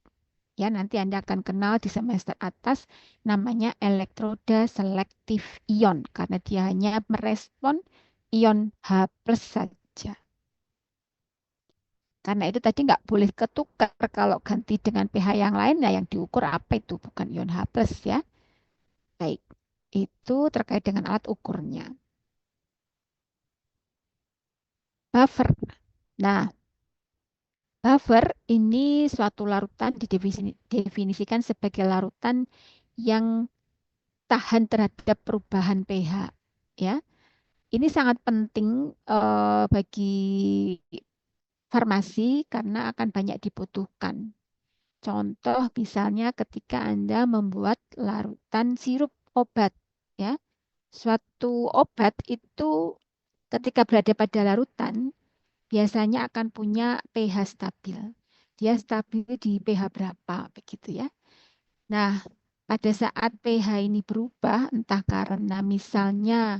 Speaker 1: Ya, nanti Anda akan kenal di semester atas namanya elektroda selektif ion karena dia hanya merespon ion H+ saja. Karena itu tadi nggak boleh ketukar kalau ganti dengan pH yang lain, nah yang diukur apa itu? Bukan ion H+ ya. Baik, itu terkait dengan alat ukurnya. Buffer. Nah, buffer ini suatu larutan didefinisikan sebagai larutan yang tahan terhadap perubahan pH. Ya, ini sangat penting bagi farmasi karena akan banyak dibutuhkan. Contoh misalnya ketika Anda membuat larutan sirup obat, ya. Suatu obat itu ketika berada pada larutan biasanya akan punya pH stabil. Dia stabil di pH berapa begitu ya. Nah, pada saat pH ini berubah entah karena misalnya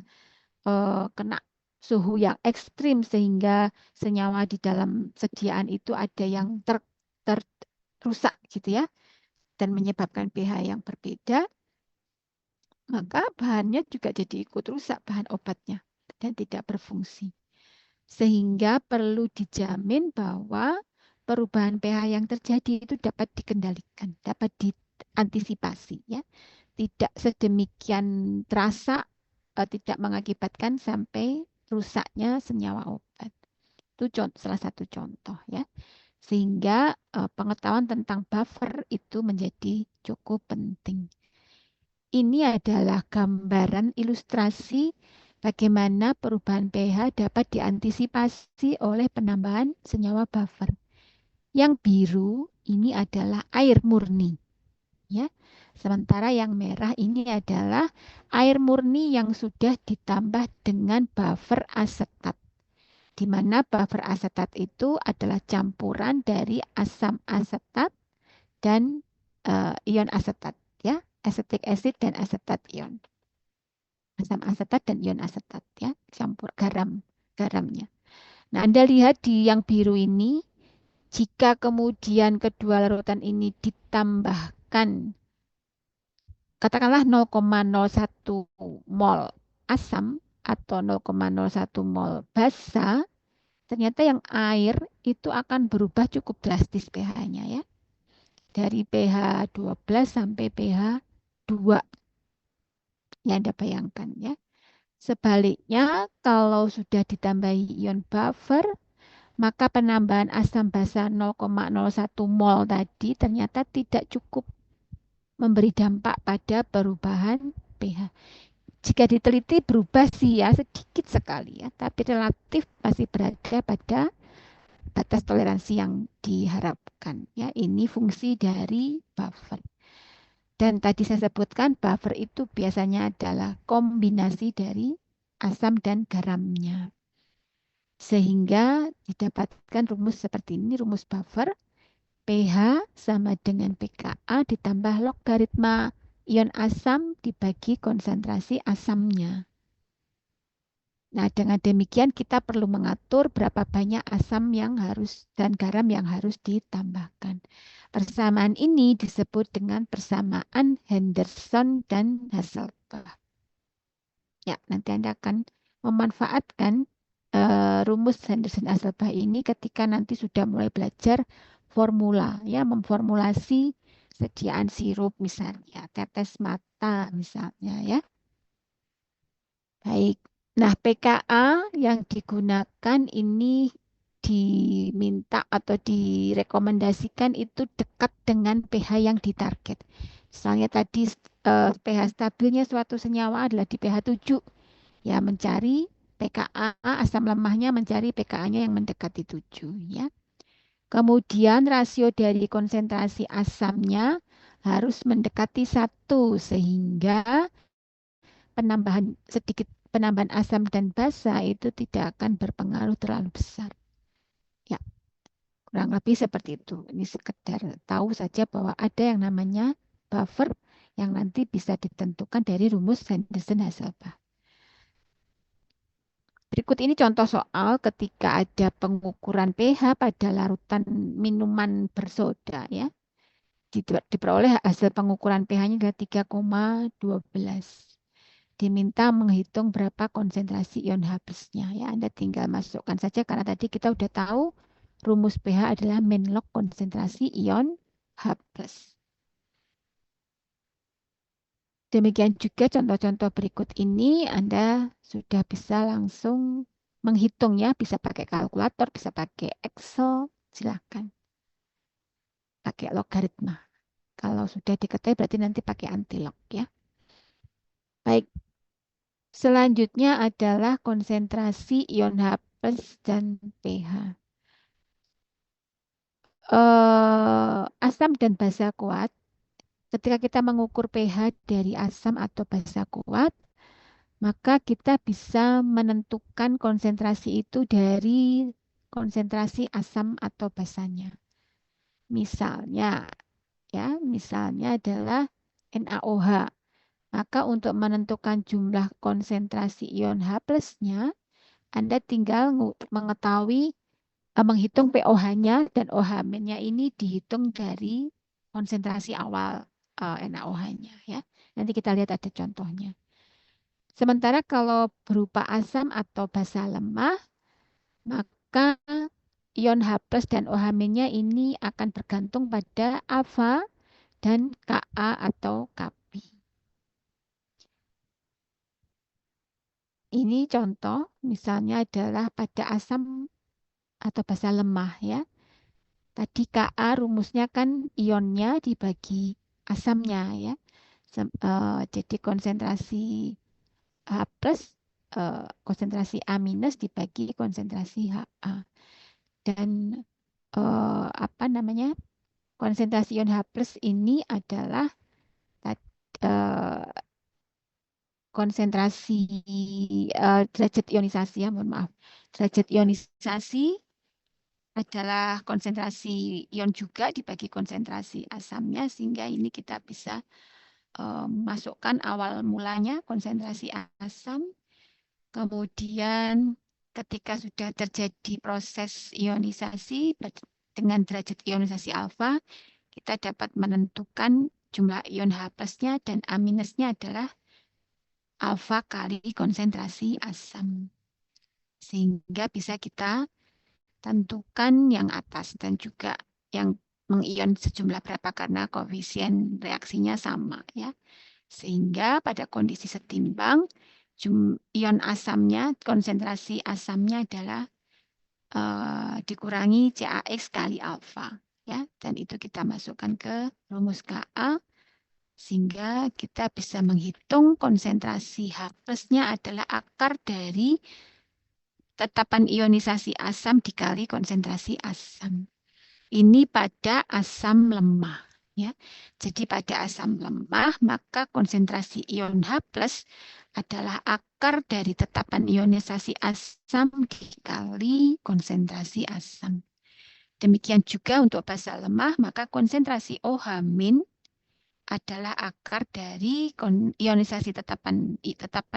Speaker 1: kena suhu yang ekstrim sehingga senyawa di dalam sediaan itu ada yang rusak gitu ya dan menyebabkan pH yang berbeda, maka bahannya juga jadi ikut rusak bahan obatnya dan tidak berfungsi. Sehingga perlu dijamin bahwa perubahan pH yang terjadi itu dapat dikendalikan, dapat diantisipasi ya. Tidak sedemikian terasa, tidak mengakibatkan sampai rusaknya senyawa obat. Itu salah satu contoh ya. Sehingga pengetahuan tentang buffer itu menjadi cukup penting. Ini adalah gambaran ilustrasi bagaimana perubahan pH dapat diantisipasi oleh penambahan senyawa buffer. Yang biru ini adalah air murni, ya. Sementara yang merah ini adalah air murni yang sudah ditambah dengan buffer asetat. Di mana buffer asetat itu adalah campuran dari asam asetat dan ion asetat, ya, acetic acid dan asetat ion. Asam asetat dan ion asetat ya, campur garamnya. Nah, Anda lihat di yang biru ini, jika kemudian kedua larutan ini ditambahkan katakanlah 0,01 mol asam atau 0,01 mol basa, ternyata yang air itu akan berubah cukup drastis pH-nya ya. Dari pH 12 sampai pH 2. Ya, Anda bayangkan ya. Sebaliknya, kalau sudah ditambahi ion buffer, maka penambahan asam basa 0,01 mol tadi ternyata tidak cukup memberi dampak pada perubahan pH. Jika diteliti berubah sih ya sedikit sekali ya, tapi relatif masih berada pada batas toleransi yang diharapkan. Ya, ini fungsi dari buffer. Dan tadi saya sebutkan buffer itu biasanya adalah kombinasi dari asam dan garamnya. Sehingga didapatkan rumus seperti ini, rumus buffer. pH sama dengan pKa ditambah logaritma ion asam dibagi konsentrasi asamnya. Nah, dengan demikian kita perlu mengatur berapa banyak asam yang harus dan garam yang harus ditambahkan. Persamaan ini disebut dengan persamaan Henderson dan Hasselbalch. Ya, nanti Anda akan memanfaatkan rumus Henderson-Hasselbalch ini ketika nanti sudah mulai belajar formula, ya, memformulasi sediaan sirup misalnya, tetes mata misalnya, ya. Baik. Nah, pKa yang digunakan ini diminta atau direkomendasikan itu dekat dengan pH yang ditarget. Misalnya tadi pH stabilnya suatu senyawa adalah di pH 7. Ya, mencari pKa asam lemahnya, mencari pKa-nya yang mendekati 7 ya. Kemudian rasio dari konsentrasi asamnya harus mendekati 1 sehingga penambahan asam dan basa itu tidak akan berpengaruh terlalu besar. Ya, kurang lebih seperti itu. Ini sekedar tahu saja bahwa ada yang namanya buffer yang nanti bisa ditentukan dari rumus Henderson-Hasselbalch. Berikut ini contoh soal ketika ada pengukuran pH pada larutan minuman bersoda ya. diperoleh hasil pengukuran pH-nya adalah 3,12. Diminta menghitung berapa konsentrasi ion H plusnya. Ya, Anda tinggal masukkan saja karena tadi kita udah tahu rumus pH adalah min log konsentrasi ion H plus. Demikian juga contoh-contoh berikut ini Anda sudah bisa langsung menghitung ya, bisa pakai kalkulator, bisa pakai Excel, silakan. Pakai logaritma. Kalau sudah diketahui berarti nanti pakai antilog ya. Baik. Selanjutnya adalah konsentrasi ion H plus dan pH. Asam dan basa kuat. Ketika kita mengukur pH dari asam atau basa kuat, maka kita bisa menentukan konsentrasi itu dari konsentrasi asam atau basanya. Misalnya adalah NaOH. Maka untuk menentukan jumlah konsentrasi ion H plusnya, Anda tinggal menghitung pOH-nya dan OH-nya ini dihitung dari konsentrasi awal NaOH-nya ya. Nanti kita lihat ada contohnya. Sementara kalau berupa asam atau basa lemah, maka ion H plus dan OH-nya ini akan bergantung pada alfa dan Ka atau Kp. Ini contoh, misalnya adalah pada asam atau basa lemah ya. Tadi Ka rumusnya kan ionnya dibagi asamnya ya. Jadi konsentrasi H plus konsentrasi A minus dibagi konsentrasi HA. Dan apa namanya? Konsentrasi ion H plus ini adalah konsentrasi derajat ionisasi ya, mohon maaf. Derajat ionisasi adalah konsentrasi ion juga dibagi konsentrasi asamnya sehingga ini kita bisa masukkan awal mulanya konsentrasi asam. Kemudian ketika sudah terjadi proses ionisasi dengan derajat ionisasi alfa, kita dapat menentukan jumlah ion H plusnya dan A minusnya adalah alfa kali konsentrasi asam. Sehingga bisa kita tentukan yang atas dan juga yang mengion sejumlah berapa karena koefisien reaksinya sama ya. Sehingga pada kondisi setimbang ion asamnya, konsentrasi asamnya adalah dikurangi CaX kali alfa ya. Dan itu kita masukkan ke rumus Ka sehingga kita bisa menghitung konsentrasi H plusnya adalah akar dari tetapan ionisasi asam dikali konsentrasi asam. Ini pada asam lemah. Ya. Jadi pada asam lemah, maka konsentrasi ion H plus adalah akar dari tetapan ionisasi asam dikali konsentrasi asam. Demikian juga untuk basa lemah, maka konsentrasi OH min adalah akar dari ionisasi tetapan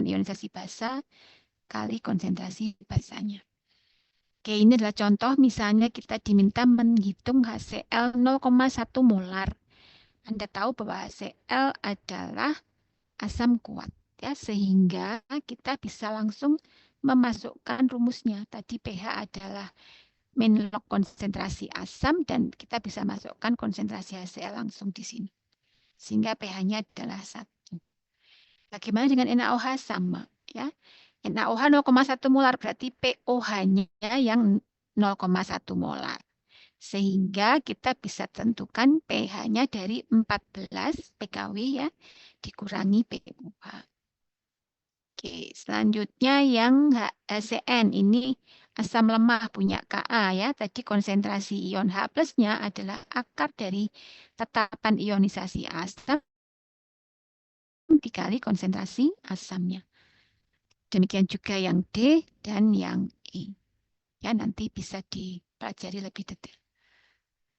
Speaker 1: ionisasi basa kali konsentrasi basanya. Oke, ini adalah contoh misalnya kita diminta menghitung HCl 0,1 molar. Anda tahu bahwa HCl adalah asam kuat ya, sehingga kita bisa langsung memasukkan rumusnya. Tadi pH adalah min log konsentrasi asam dan kita bisa masukkan konsentrasi HCl langsung di sini. Sehingga pH-nya adalah 1. Bagaimana dengan NaOH? Sama ya. NaOH 0,1 molar berarti pOH-nya yang 0,1 molar. Sehingga kita bisa tentukan pH-nya dari 14 pKw ya dikurangi pOH. Oke, selanjutnya yang HCN ini asam lemah punya Ka ya. Tadi konsentrasi ion H plusnya adalah akar dari tetapan ionisasi asam dikali konsentrasi asamnya. Demikian juga yang D dan yang E. Ya, nanti bisa dipelajari lebih detail.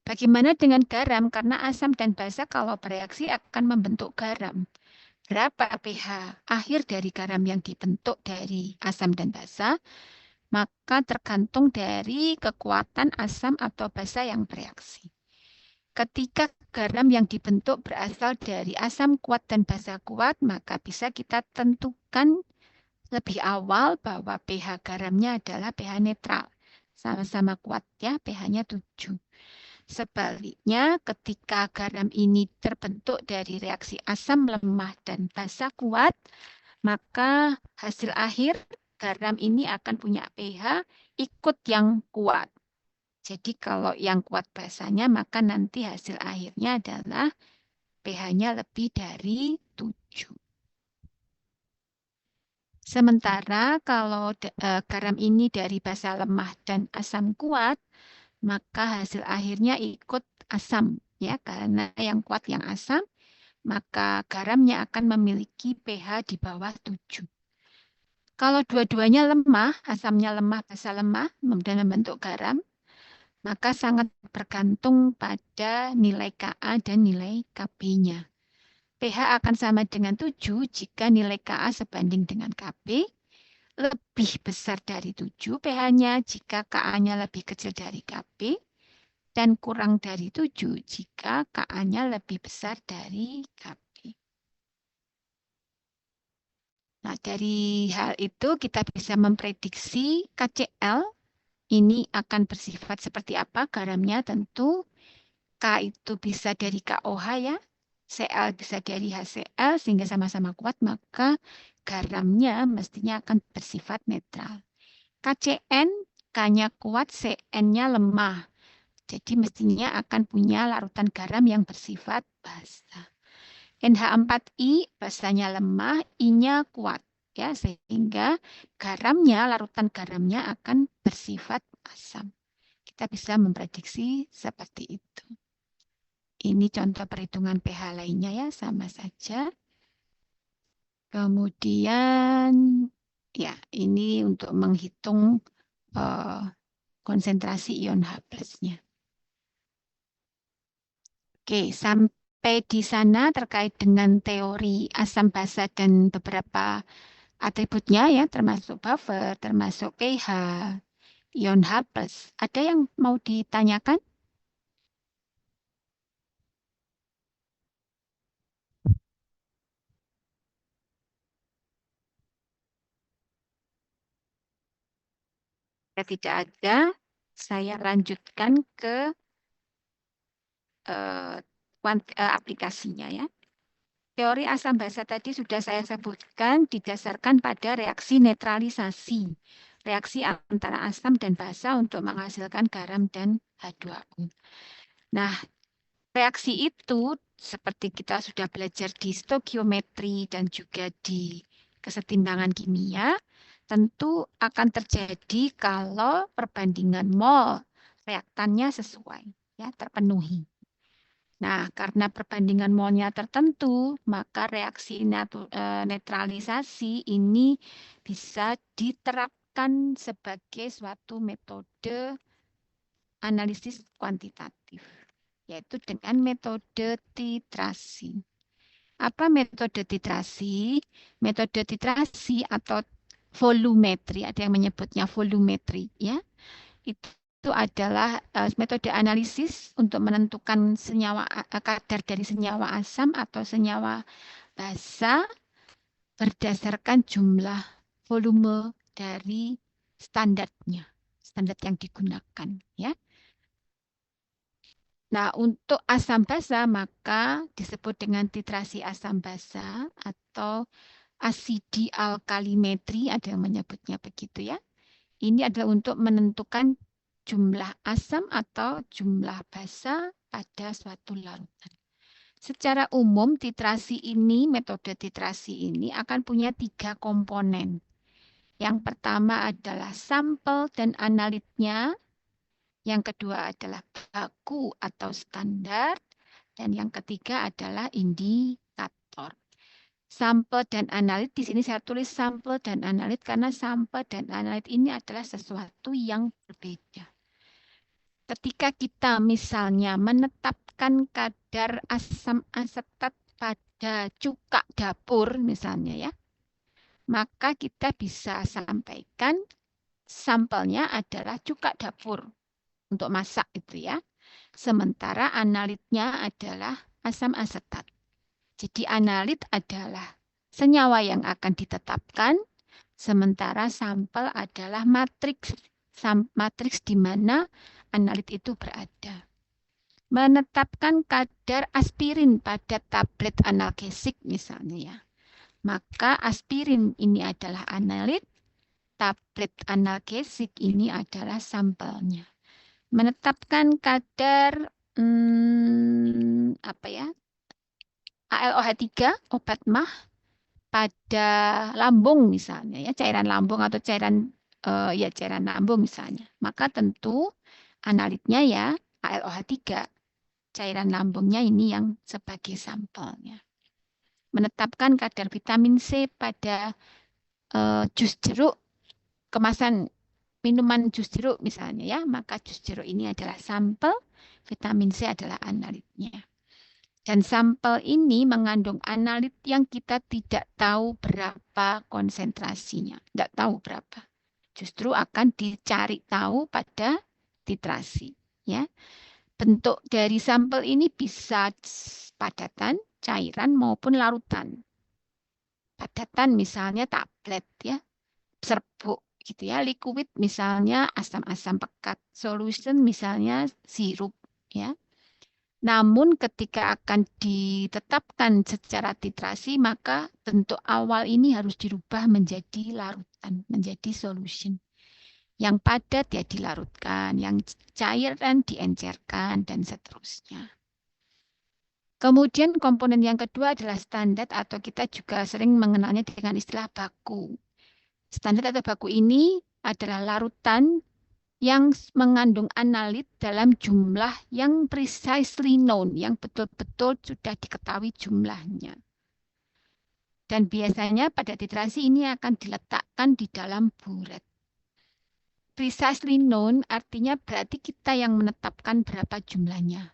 Speaker 1: Bagaimana dengan garam? Karena asam dan basa kalau bereaksi akan membentuk garam. Berapa pH akhir dari garam yang dibentuk dari asam dan basa? Maka tergantung dari kekuatan asam atau basa yang bereaksi. Ketika garam yang dibentuk berasal dari asam kuat dan basa kuat, maka bisa kita tentukan lebih awal bahwa pH garamnya adalah pH netral. Sama-sama kuat ya, pH-nya 7. Sebaliknya, ketika garam ini terbentuk dari reaksi asam lemah dan basa kuat, maka hasil akhir garam ini akan punya pH ikut yang kuat. Jadi kalau yang kuat basanya, maka nanti hasil akhirnya adalah pH-nya lebih dari 7. Sementara kalau garam ini dari basa lemah dan asam kuat, maka hasil akhirnya ikut asam. Ya, karena yang kuat yang asam, maka garamnya akan memiliki pH di bawah 7. Kalau dua-duanya lemah, asamnya lemah, basa lemah, dan membentuk garam, maka sangat bergantung pada nilai Ka dan nilai Kb-nya. pH akan sama dengan 7 jika nilai Ka sebanding dengan Kb, lebih besar dari 7 pH-nya jika Ka-nya lebih kecil dari Kb, dan kurang dari 7 jika Ka-nya lebih besar dari Kb. Nah, dari hal itu kita bisa memprediksi KCl ini akan bersifat seperti apa garamnya. Tentu K itu bisa dari KOH ya, Cl bisa dari HCl sehingga sama-sama kuat, maka garamnya mestinya akan bersifat netral. KCN, K-nya kuat, Cn-nya lemah. Jadi mestinya akan punya larutan garam yang bersifat basa. NH4I basanya lemah, I-nya kuat. Ya, sehingga garamnya, larutan garamnya akan bersifat asam. Kita bisa memprediksi seperti itu. Ini contoh perhitungan pH lainnya ya, sama saja. Kemudian, ya ini untuk menghitung konsentrasi ion H+-nya. Oke, sampai di sana terkait dengan teori asam basa dan beberapa atributnya ya, termasuk buffer, termasuk pH, ion H+. Ada yang mau ditanyakan? Jika tidak ada, saya lanjutkan ke aplikasinya ya. Teori asam basa tadi sudah saya sebutkan didasarkan pada reaksi netralisasi. Reaksi antara asam dan basa untuk menghasilkan garam dan H2O. Nah, reaksi itu seperti kita sudah belajar di stoikiometri dan juga di kesetimbangan kimia, tentu akan terjadi kalau perbandingan mol reaktannya sesuai, ya, terpenuhi. Nah, karena perbandingan molnya tertentu, maka reaksi netralisasi ini bisa diterapkan sebagai suatu metode analisis kuantitatif, yaitu dengan metode titrasi. Apa metode titrasi? Metode titrasi atau volumetri, ada yang menyebutnya volumetri, ya. Itu adalah metode analisis untuk menentukan senyawa kadar dari senyawa asam atau senyawa basa berdasarkan jumlah volume dari standarnya, standar yang digunakan, ya. Nah, untuk asam basa maka disebut dengan titrasi asam basa atau asidi alkalimetri, ada yang menyebutnya begitu ya. Ini adalah untuk menentukan jumlah asam atau jumlah basa pada suatu larutan. Secara umum titrasi ini, metode titrasi ini akan punya 3 komponen. Yang pertama adalah sampel dan analitnya. Yang kedua adalah baku atau standar. Dan yang ketiga adalah indikator. Sampel dan analit, di sini saya tulis sampel dan analit karena sampel dan analit ini adalah sesuatu yang berbeda. Ketika kita misalnya menetapkan kadar asam asetat pada cuka dapur misalnya ya, maka kita bisa sampaikan sampelnya adalah cuka dapur untuk masak itu ya. Sementara analitnya adalah asam asetat. Jadi analit adalah senyawa yang akan ditetapkan, sementara sampel adalah matriks di mana analit itu berada. Menetapkan kadar aspirin pada tablet analgesik misalnya ya. Maka aspirin ini adalah analit, tablet analgesik ini adalah sampelnya. Menetapkan kadar ALOH3 obat mah pada lambung misalnya ya, cairan lambung atau cairan lambung misalnya. Maka tentu analitnya ya ALOH3. Cairan lambungnya ini yang sebagai sampelnya. Menetapkan kadar vitamin C pada jus jeruk, kemasan minuman jus jeruk misalnya ya, maka jus jeruk ini adalah sampel, vitamin C adalah analitnya. Dan sampel ini mengandung analit yang kita tidak tahu berapa konsentrasinya, tidak tahu berapa. Justru akan dicari tahu pada titrasi, ya. Bentuk dari sampel ini bisa padatan, cairan maupun larutan. Padatan misalnya tablet ya, serbuk gitu ya, liquid misalnya asam-asam pekat, solution misalnya sirup ya. Namun ketika akan ditetapkan secara titrasi, maka bentuk awal ini harus dirubah menjadi larutan, menjadi solution. Yang padat ya dilarutkan, yang cair dan diencerkan, dan seterusnya. Kemudian komponen yang kedua adalah standar atau kita juga sering mengenalnya dengan istilah baku. Standar atau baku ini adalah larutan yang mengandung analit dalam jumlah yang precisely known, yang betul-betul sudah diketahui jumlahnya. Dan biasanya pada titrasi ini akan diletakkan di dalam buret. Precisely known artinya berarti kita yang menetapkan berapa jumlahnya.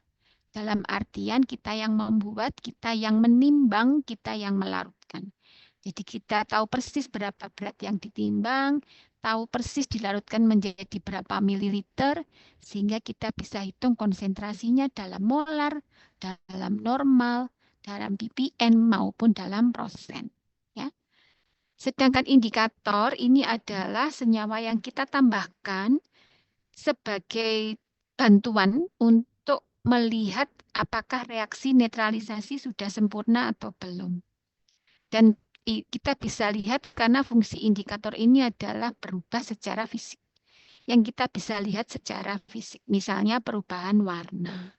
Speaker 1: Dalam artian kita yang membuat, kita yang menimbang, kita yang melarutkan. Jadi kita tahu persis berapa berat yang ditimbang, tahu persis dilarutkan menjadi berapa mililiter, sehingga kita bisa hitung konsentrasinya dalam molar, dalam normal, dalam ppm maupun dalam persen. Ya. Sedangkan indikator ini adalah senyawa yang kita tambahkan sebagai bantuan untuk melihat apakah reaksi netralisasi sudah sempurna atau belum. Dan kita bisa lihat karena fungsi indikator ini adalah berubah secara fisik. Yang kita bisa lihat secara fisik, misalnya perubahan warna,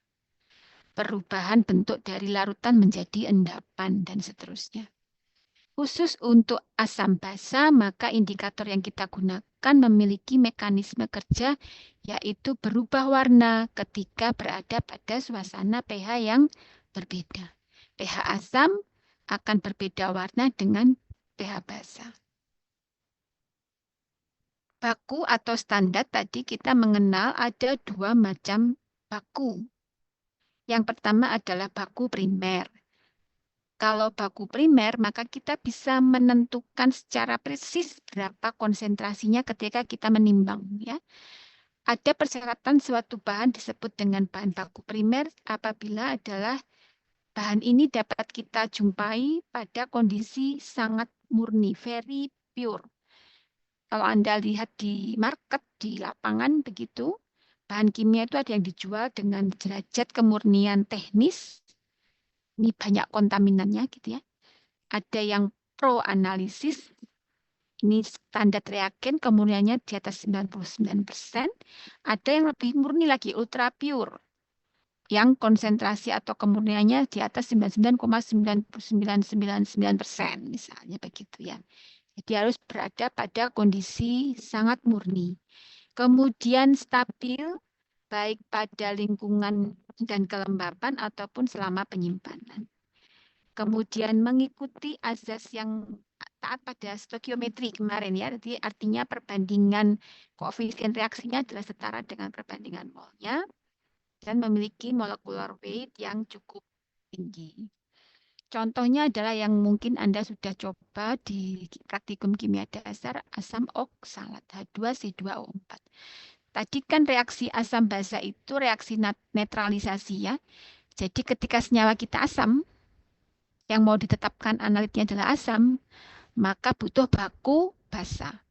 Speaker 1: perubahan bentuk dari larutan menjadi endapan, dan seterusnya. Khusus untuk asam basa, maka indikator yang kita gunakan memiliki mekanisme kerja, yaitu berubah warna ketika berada pada suasana pH yang berbeda. pH asam akan berbeda warna dengan pH basa. Baku atau standar tadi kita mengenal ada dua macam baku. Yang pertama adalah baku primer. Kalau baku primer, maka kita bisa menentukan secara presis berapa konsentrasinya ketika kita menimbang. Ya. Ada persyaratan suatu bahan disebut dengan bahan baku primer apabila adalah bahan ini dapat kita jumpai pada kondisi sangat murni, very pure. Kalau Anda lihat di market, di lapangan begitu, bahan kimia itu ada yang dijual dengan derajat kemurnian teknis. Ini banyak kontaminannya gitu ya. Ada yang pro analisis, ini standar reagen kemurniannya di atas 99%. Ada yang lebih murni lagi, ultra pure, yang konsentrasi atau kemurniannya di atas 99,9999% misalnya begitu ya. Jadi harus berada pada kondisi sangat murni. Kemudian stabil, baik pada lingkungan dan kelembapan ataupun selama penyimpanan. Kemudian mengikuti azas yang taat pada stokiometri kemarin ya. Jadi artinya perbandingan koefisien reaksinya adalah setara dengan perbandingan molnya dan memiliki molecular weight yang cukup tinggi. Contohnya adalah yang mungkin Anda sudah coba di praktikum kimia dasar, asam oksalat H2C2O4. Tadi kan reaksi asam basa itu reaksi netralisasi ya. Jadi ketika senyawa kita asam, yang mau ditetapkan analitnya adalah asam, maka butuh baku basa.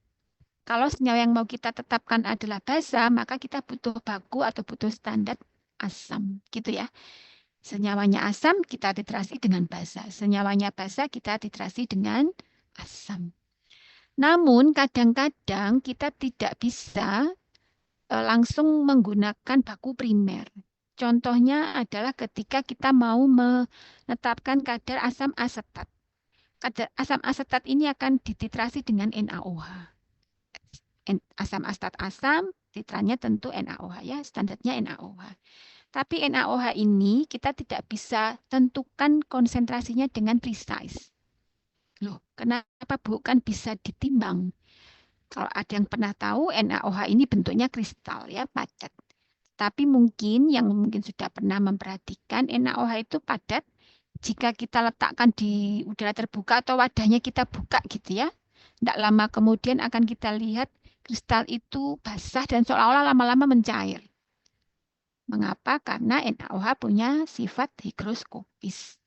Speaker 1: Kalau senyawa yang mau kita tetapkan adalah basa, maka kita butuh baku atau butuh standar asam, gitu ya. Senyawanya asam, kita titrasi dengan basa. Senyawanya basa, kita titrasi dengan asam. Namun kadang-kadang kita tidak bisa langsung menggunakan baku primer. Contohnya adalah ketika kita mau menetapkan kadar asam asetat. Kadar asam asetat ini akan dititrasi dengan NaOH. Asam asetat asam, titrannya tentu NaOH ya, standarnya NaOH. Tapi NaOH ini kita tidak bisa tentukan konsentrasinya dengan precise. Loh, kenapa bukan bisa ditimbang? Kalau ada yang pernah tahu, NaOH ini bentuknya kristal ya, padat. Tapi mungkin yang mungkin sudah pernah memperhatikan, NaOH itu padat jika kita letakkan di udara terbuka atau wadahnya kita buka gitu ya. Tidak lama kemudian akan kita lihat kristal itu basah dan seolah-olah lama-lama mencair. Mengapa? Karena NaOH punya sifat higroskopis.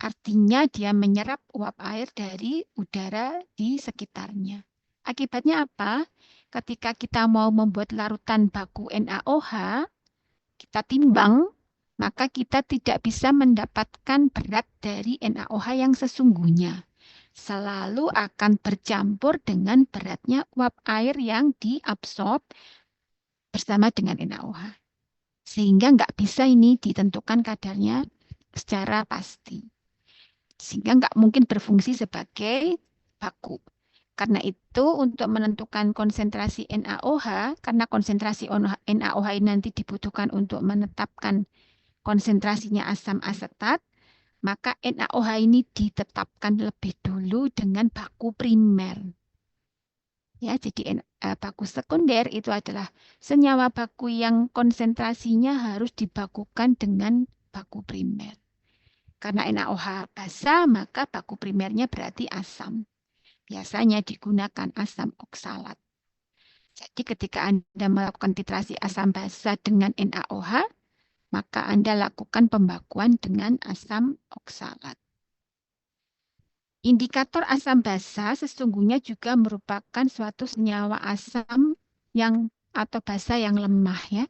Speaker 1: Artinya dia menyerap uap air dari udara di sekitarnya. Akibatnya apa? Ketika kita mau membuat larutan baku NaOH, kita timbang, maka kita tidak bisa mendapatkan berat dari NaOH yang sesungguhnya. Selalu akan bercampur dengan beratnya uap air yang diabsorb bersama dengan NaOH. Sehingga nggak bisa ini ditentukan kadarnya secara pasti. Sehingga nggak mungkin berfungsi sebagai baku. Karena itu untuk menentukan konsentrasi NaOH, karena konsentrasi NaOH ini nanti dibutuhkan untuk menetapkan konsentrasinya asam asetat, maka NaOH ini ditetapkan lebih dulu dengan baku primer. Ya, jadi baku sekunder itu adalah senyawa baku yang konsentrasinya harus dibakukan dengan baku primer. Karena NaOH basa, maka baku primernya berarti asam. Biasanya digunakan asam oksalat. Jadi ketika Anda melakukan titrasi asam basa dengan NaOH, maka Anda lakukan pembakuan dengan asam oksalat. Indikator asam basa sesungguhnya juga merupakan suatu senyawa asam yang atau basa yang lemah ya.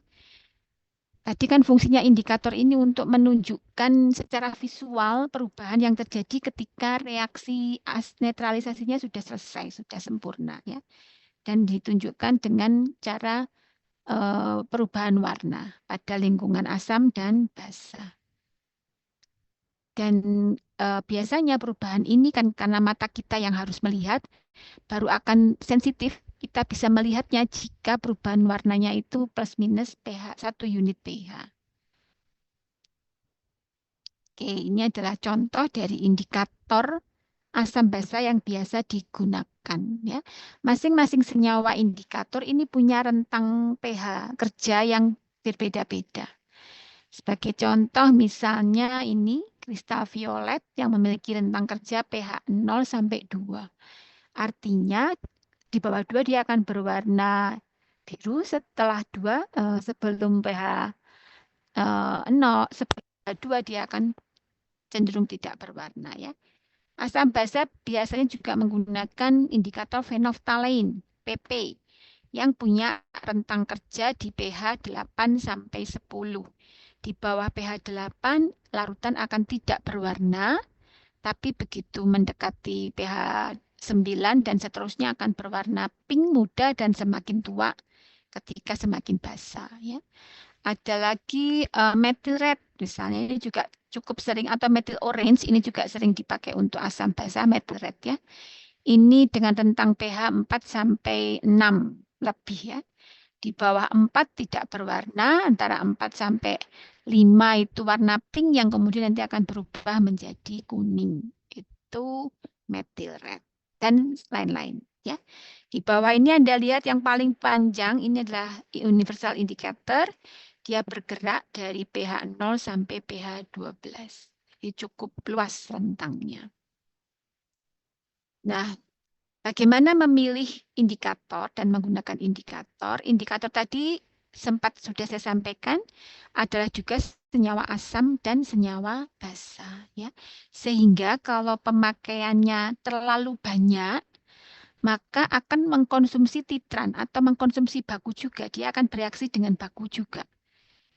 Speaker 1: Tadi kan fungsinya indikator ini untuk menunjukkan secara visual perubahan yang terjadi ketika reaksi netralisasinya sudah selesai, sudah sempurna ya. Dan ditunjukkan dengan cara perubahan warna pada lingkungan asam dan basa. Dan biasanya perubahan ini kan karena mata kita yang harus melihat, baru akan sensitif. Kita bisa melihatnya jika perubahan warnanya itu plus minus pH 1 unit pH. Oke, ini adalah contoh dari indikator asam basa yang biasa digunakan. Ya, masing-masing senyawa indikator ini punya rentang pH kerja yang berbeda-beda. Sebagai contoh misalnya ini kristal violet yang memiliki rentang kerja pH 0 sampai 2. Artinya di bawah 2 dia akan berwarna biru, setelah 2 sebelum pH 0, sebelum 2 dia akan cenderung tidak berwarna ya. Asam basa biasanya juga menggunakan indikator phenolphthalein PP yang punya rentang kerja di pH 8 sampai 10. Di bawah pH 8, larutan akan tidak berwarna, tapi begitu mendekati pH 9 dan seterusnya akan berwarna pink muda dan semakin tua ketika semakin basah. Ya. Ada lagi methyl red, misalnya ini juga cukup sering, atau methyl orange, ini juga sering dipakai untuk asam basa methyl red ya. Ini dengan rentang pH 4 sampai 6 lebih ya. Di bawah 4 tidak berwarna, antara 4 sampai 5 itu warna pink yang kemudian nanti akan berubah menjadi kuning. Itu methyl red dan lain-lain ya. Di bawah ini Anda lihat yang paling panjang ini adalah universal indicator. Dia bergerak dari pH 0 sampai pH 12. Jadi cukup luas rentangnya. Nah, Bagaimana memilih indikator dan menggunakan indikator? Indikator tadi sempat sudah saya sampaikan adalah juga senyawa asam dan senyawa basa, ya. Sehingga kalau pemakaiannya terlalu banyak, maka akan mengkonsumsi titran atau mengkonsumsi baku juga. Dia akan bereaksi dengan baku juga.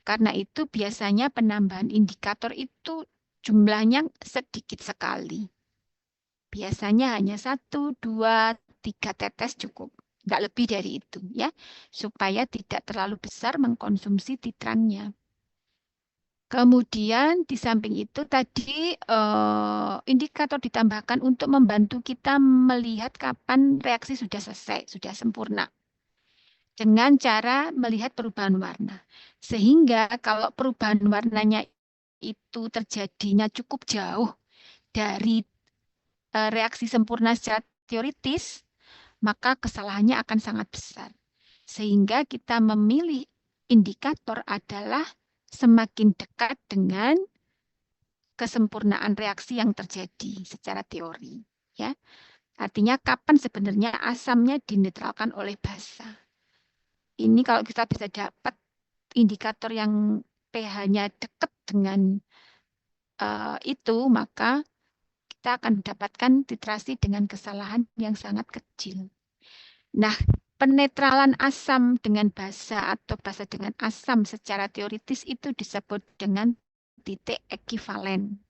Speaker 1: Karena itu biasanya penambahan indikator itu jumlahnya sedikit sekali. Biasanya hanya 1, 2, 3 tetes cukup. Nggak lebih dari itu, ya. Supaya tidak terlalu besar mengkonsumsi titrannya. Kemudian di samping itu tadi indikator ditambahkan untuk membantu kita melihat kapan reaksi sudah selesai, sudah sempurna. Dengan cara melihat perubahan warna. Sehingga kalau perubahan warnanya itu terjadinya cukup jauh dari reaksi sempurna secara teoritis, maka kesalahannya akan sangat besar. Sehingga kita memilih indikator adalah semakin dekat dengan kesempurnaan reaksi yang terjadi secara teori. Ya, artinya kapan sebenarnya asamnya dinetralkan oleh basa. Ini kalau kita bisa dapat indikator yang pH-nya dekat dengan itu, maka kita akan mendapatkan titrasi dengan kesalahan yang sangat kecil. Nah, penetralan asam dengan basa atau basa dengan asam secara teoritis itu disebut dengan titik ekivalen.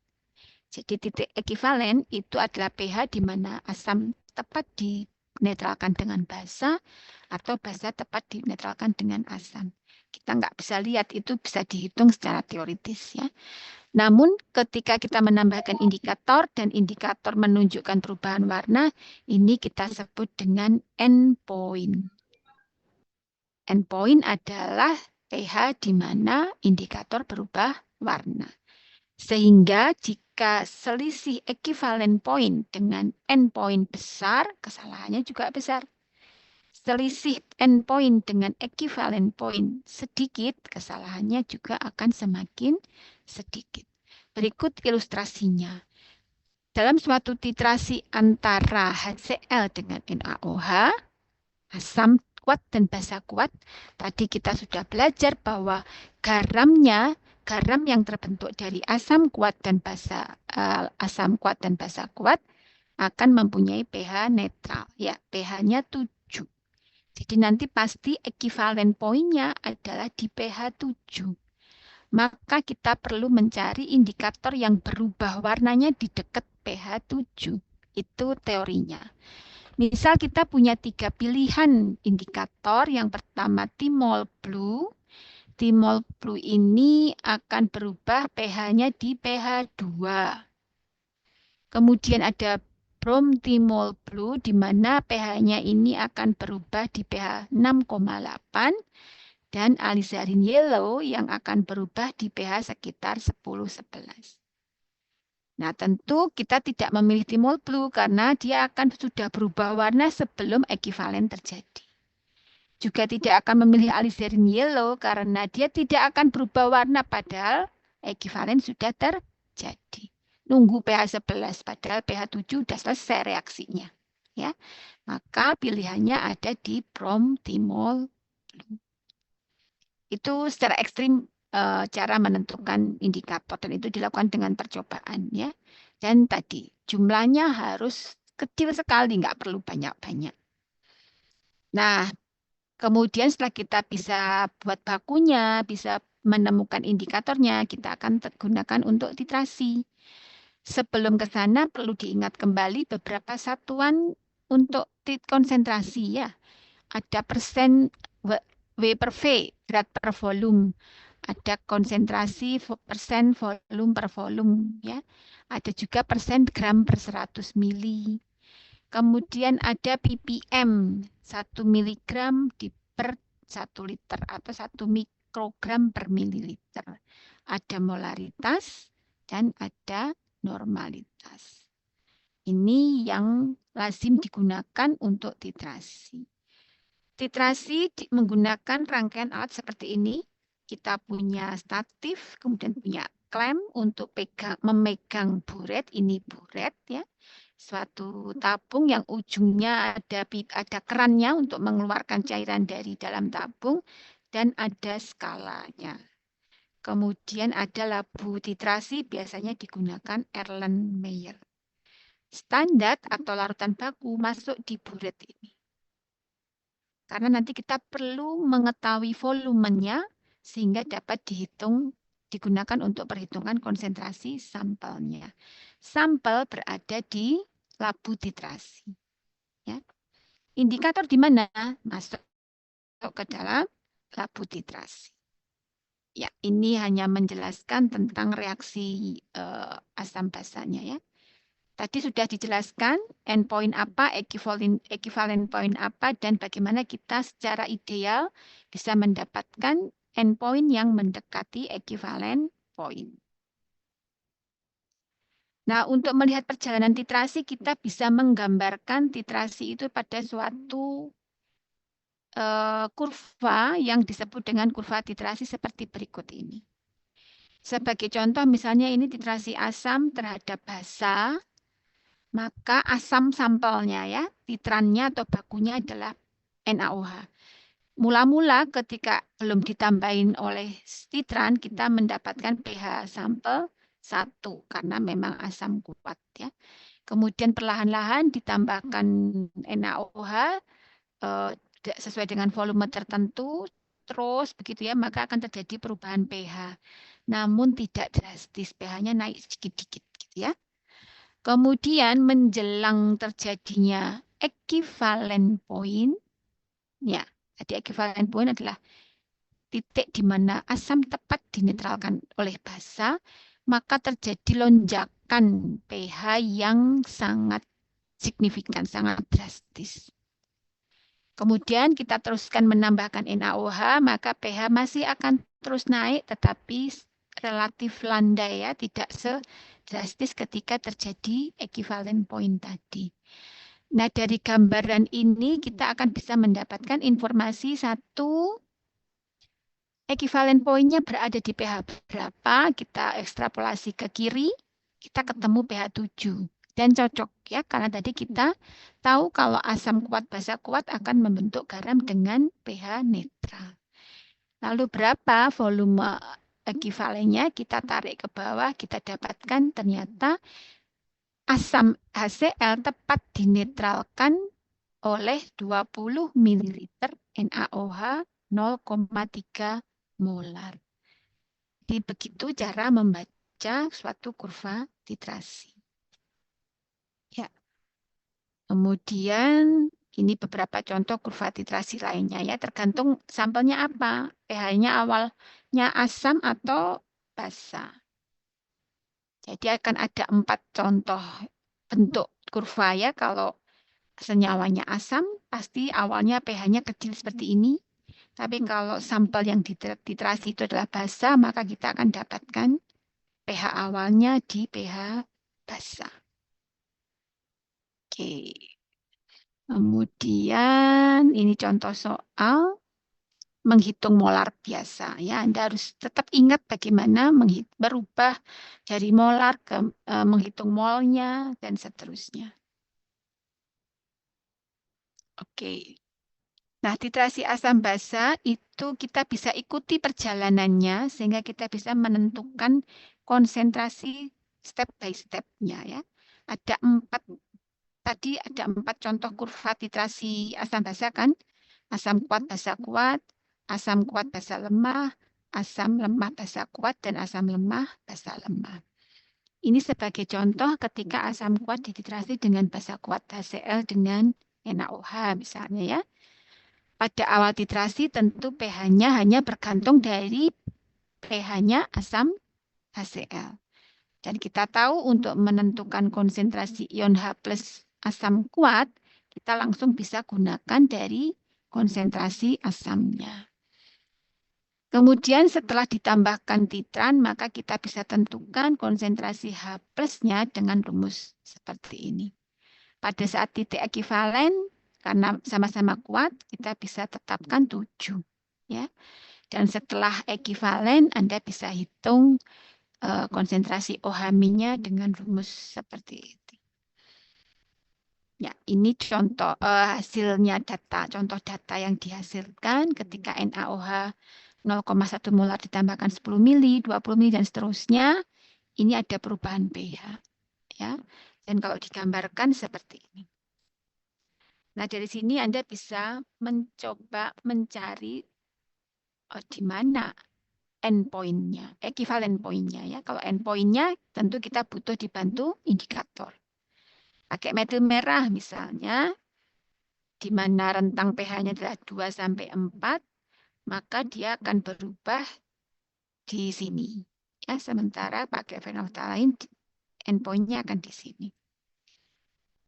Speaker 1: Jadi titik ekivalen itu adalah pH di mana asam tepat dinetralkan dengan basa atau basa tepat dinetralkan dengan asam. Kita nggak bisa lihat, itu bisa dihitung secara teoritis, ya. Namun ketika kita menambahkan indikator dan indikator menunjukkan perubahan warna, ini kita sebut dengan endpoint. Endpoint adalah pH di mana indikator berubah warna. Sehingga jika selisih ekivalen point dengan endpoint besar, kesalahannya juga besar. Selisih endpoint dengan ekivalen point sedikit, kesalahannya juga akan semakin sedikit. Berikut ilustrasinya. Dalam suatu titrasi antara HCl dengan NaOH, asam kuat dan basa kuat, tadi kita sudah belajar bahwa garam yang terbentuk dari asam kuat dan basa kuat akan mempunyai pH netral, ya, pH-nya 7. Jadi nanti pasti ekivalen poinnya adalah di pH 7. Maka kita perlu mencari indikator yang berubah warnanya di dekat pH 7. Itu teorinya. Misal kita punya 3 pilihan indikator. Yang pertama thymol blue. Thymol blue ini akan berubah pH-nya di pH 2. Kemudian ada bromthymol blue di mana pH-nya ini akan berubah di pH 6,8 dan alizarin yellow yang akan berubah di pH sekitar 10-11. Nah, tentu kita tidak memilih thymol blue karena dia akan sudah berubah warna sebelum ekivalen terjadi. Juga tidak akan memilih alizarin yellow karena dia tidak akan berubah warna padahal ekivalen sudah terjadi. Nunggu pH 11 padahal pH 7 sudah selesai reaksinya, ya. Maka pilihannya ada di bromthymol blue. Itu secara ekstrim cara menentukan indikator dan itu dilakukan dengan percobaan, ya. Dan tadi jumlahnya harus kecil sekali, nggak perlu banyak-banyak. Nah, kemudian setelah kita bisa buat bakunya, bisa menemukan indikatornya, kita akan gunakan untuk titrasi. Sebelum ke sana perlu diingat kembali beberapa satuan untuk konsentrasi, ya. Ada persen W per V, berat per volume. Ada konsentrasi persen volume per volume, ya. Ada juga persen gram per 100 mili. Kemudian ada ppm, 1 miligram per 1 liter atau 1 mikrogram per mililiter. Ada molaritas dan ada normalitas. Ini yang lazim digunakan untuk titrasi. Titrasi menggunakan rangkaian alat seperti ini. Kita punya statif, kemudian punya klem untuk memegang buret. Ini buret, ya. suatu tabung yang ujungnya ada kerannya untuk mengeluarkan cairan dari dalam tabung dan ada skalanya. Kemudian ada labu titrasi, biasanya digunakan Erlenmeyer. Standar atau larutan baku masuk di buret ini. Karena nanti kita perlu mengetahui volumenya sehingga dapat digunakan untuk perhitungan konsentrasi sampelnya. Sampel berada di labu titrasi. Ya. Indikator di mana? Masuk ke dalam labu titrasi. Ya, ini hanya menjelaskan tentang reaksi asam basanya ya. Tadi sudah dijelaskan endpoint apa, equivalent point apa, dan bagaimana kita secara ideal bisa mendapatkan endpoint yang mendekati equivalent point. Nah, untuk melihat perjalanan titrasi, kita bisa menggambarkan titrasi itu pada suatu kurva yang disebut dengan kurva titrasi seperti berikut ini. Sebagai contoh, misalnya ini titrasi asam terhadap basa, maka asam sampelnya ya, titrannya atau bakunya adalah NaOH. Mula-mula ketika belum ditambahin oleh titran, kita mendapatkan pH sampel 1 karena memang asam kuat ya. Kemudian perlahan-lahan ditambahkan NaOH sesuai dengan volume tertentu, terus begitu ya, maka akan terjadi perubahan pH. Namun tidak drastis, pH-nya naik sedikit-sedikit gitu ya. Kemudian menjelang terjadinya equivalent point, ya, tadi equivalent point adalah titik di mana asam tepat dinetralkan oleh basa, maka terjadi lonjakan pH yang sangat signifikan, sangat drastis. Kemudian kita teruskan menambahkan NaOH, maka pH masih akan terus naik, tetapi relatif landai ya, tidak sedrastis ketika terjadi equivalent point tadi. Nah, dari gambaran ini kita akan bisa mendapatkan informasi satu, equivalent point-nya berada di pH berapa, kita ekstrapolasi ke kiri, kita ketemu pH 7. Dan cocok ya, karena tadi kita tahu kalau asam kuat, basa kuat akan membentuk garam dengan pH netral. Lalu berapa volume ekivalennya, kita tarik ke bawah, kita dapatkan ternyata asam HCl tepat dinetralkan oleh 20 ml NaOH 0,3 molar. Jadi begitu cara membaca suatu kurva titrasi. Ya. Kemudian ini beberapa contoh kurva titrasi lainnya ya, tergantung sampelnya apa. pH-nya awalnya asam atau basa. Jadi akan ada 4 contoh bentuk kurva ya. Kalau senyawanya asam, pasti awalnya pH-nya kecil seperti ini. Tapi kalau sampel yang dititrasi itu adalah basa, maka kita akan dapatkan pH awalnya di pH basa. Oke. Kemudian ini contoh soal menghitung molar biasa ya. Anda harus tetap ingat bagaimana berubah dari molar ke menghitung molnya dan seterusnya. Oke. Nah, titrasi asam basa itu kita bisa ikuti perjalanannya sehingga kita bisa menentukan konsentrasi step by step-nya ya. Ada 4 contoh kurva titrasi asam basa kan? Asam kuat basa kuat, asam kuat basa lemah, asam lemah basa kuat, dan asam lemah basa lemah. Ini sebagai contoh ketika asam kuat dititrasi dengan basa kuat HCl dengan NaOH misalnya ya. Pada awal titrasi tentu pH-nya hanya bergantung dari pH-nya asam HCl. Dan kita tahu untuk menentukan konsentrasi ion H+ asam kuat, kita langsung bisa gunakan dari konsentrasi asamnya. Kemudian setelah ditambahkan titran, maka kita bisa tentukan konsentrasi H+-nya dengan rumus seperti ini. Pada saat titik ekivalen, karena sama-sama kuat, kita bisa tetapkan 7. Ya. Dan setelah ekivalen, Anda bisa hitung konsentrasi OH-nya dengan rumus seperti itu. Ya, ini contoh hasilnya data, contoh data yang dihasilkan ketika NaOH 0,1 molar ditambahkan 10 mili, 20 mili, dan seterusnya. Ini ada perubahan pH. Ya. Dan kalau digambarkan seperti ini. Nah, dari sini Anda bisa mencoba mencari di mana endpoint-nya, ekivalen point-nya. Ya. Kalau endpoint-nya tentu kita butuh dibantu indikator. Pakai metil merah misalnya, di mana rentang pH-nya adalah 2 sampai 4, maka dia akan berubah di sini. Ya, sementara pakai phenolphthalein endpoint-nya akan di sini.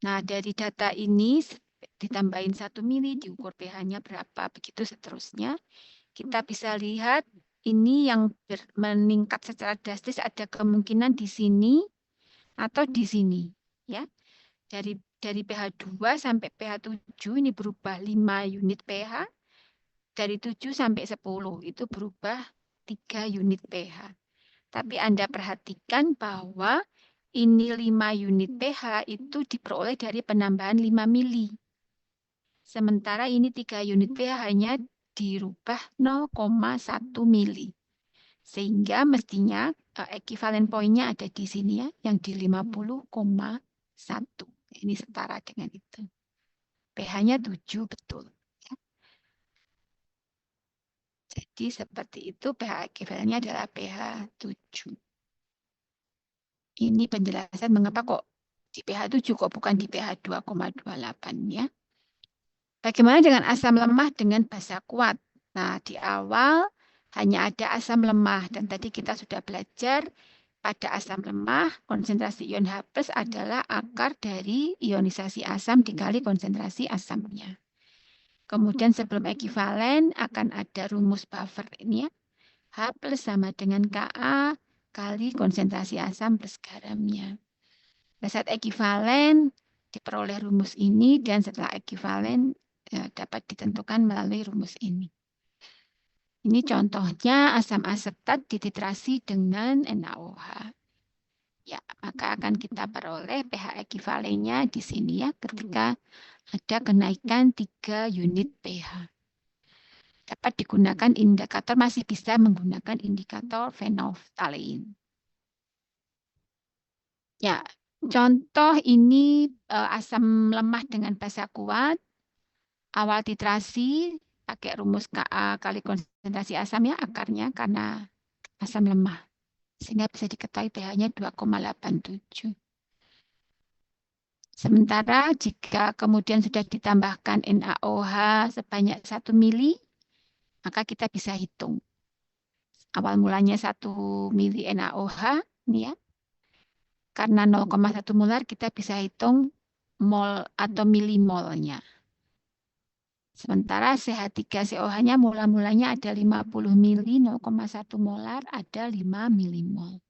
Speaker 1: Nah, dari data ini ditambahin 1 mili, diukur pH-nya berapa, begitu seterusnya. Kita bisa lihat ini yang meningkat secara drastis ada kemungkinan di sini atau di sini. Ya, dari pH 2 sampai pH 7 ini berubah 5 unit pH. Dari 7 sampai 10 itu berubah 3 unit pH. Tapi Anda perhatikan bahwa ini 5 unit pH itu diperoleh dari penambahan 5 mili. Sementara ini 3 unit pH hanya dirubah 0,1 mili. Sehingga mestinya ekivalen poinnya ada di sini ya, yang di 50,1. Ini setara dengan itu. pH-nya 7 betul. Ya. Jadi seperti itu pH ekivalennya adalah pH 7. Ini penjelasan mengapa kok di pH 7 kok bukan di pH 2,28 ya. Bagaimana dengan asam lemah dengan basa kuat? Nah, di awal hanya ada asam lemah dan tadi kita sudah belajar pada asam lemah konsentrasi ion H+ adalah akar dari ionisasi asam dikali konsentrasi asamnya. Kemudian sebelum ekivalen akan ada rumus buffer ini ya. H+ sama dengan Ka kali konsentrasi asam plus garamnya. Pada saat ekivalen diperoleh rumus ini dan setelah ekivalen dapat ditentukan melalui rumus ini. Ini contohnya asam asetat dititrasi dengan NaOH. Ya, maka akan kita peroleh pH ekivalennya di sini ya ketika ada kenaikan 3 unit pH. Dapat digunakan indikator, masih bisa menggunakan indikator phenolphthalein. Ya, contoh ini asam lemah dengan basa kuat. Awal titrasi pakai rumus Ka kali konsentrasi asam ya akarnya karena asam lemah. Sehingga bisa diketahui pH-nya 2,87. Sementara jika kemudian sudah ditambahkan NaOH sebanyak 1 mili, maka kita bisa hitung. Awal mulanya 1 mili NaOH, ini ya. Karena 0,1 molar kita bisa hitung mol atau milimolnya. Sementara CH3COH-nya mula-mulanya ada 50 mili, 0,1 molar, ada 5 milimol.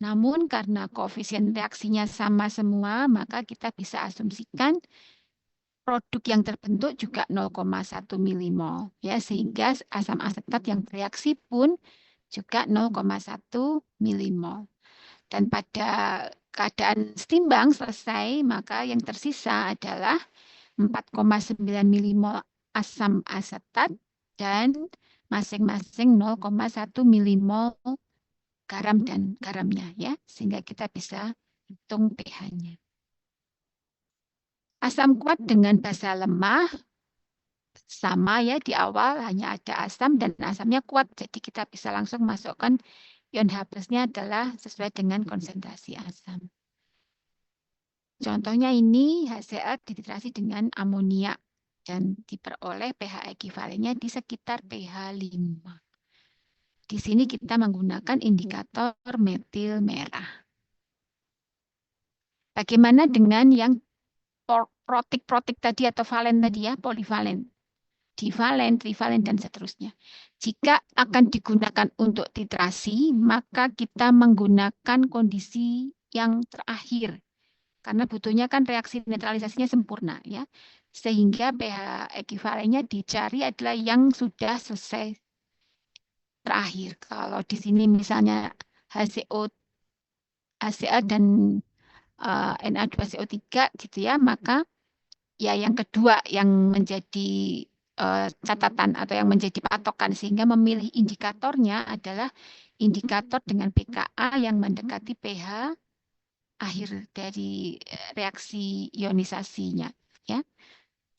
Speaker 1: Namun karena koefisien reaksinya sama semua, maka kita bisa asumsikan produk yang terbentuk juga 0,1 milimol. Ya, sehingga asam asetat yang bereaksi pun juga 0,1 milimol. Dan pada keadaan setimbang selesai, maka yang tersisa adalah 4,9 milimol asam asetat dan masing-masing 0,1 milimol garam dan garamnya ya, sehingga kita bisa hitung pH-nya. Asam kuat dengan basa lemah sama ya, di awal hanya ada asam dan asamnya kuat, jadi kita bisa langsung masukkan ion H+-nya adalah sesuai dengan konsentrasi asam. Contohnya ini HCl dititrasi dengan amonia dan diperoleh pH ekivalennya di sekitar pH 5. Di sini kita menggunakan indikator metil merah. Bagaimana dengan yang protik-protik tadi atau valen tadi ya, polivalen, divalen, trivalen, dan seterusnya. Jika akan digunakan untuk titrasi, maka kita menggunakan kondisi yang terakhir. Karena butuhnya kan reaksi netralisasinya sempurna ya. Sehingga pH ekivalennya dicari adalah yang sudah selesai terakhir. Kalau di sini misalnya HCl dan Na2CO3 gitu ya, maka ya yang kedua yang menjadi catatan atau yang menjadi patokan, sehingga memilih indikatornya adalah indikator dengan pKa yang mendekati pH akhir dari reaksi ionisasinya, ya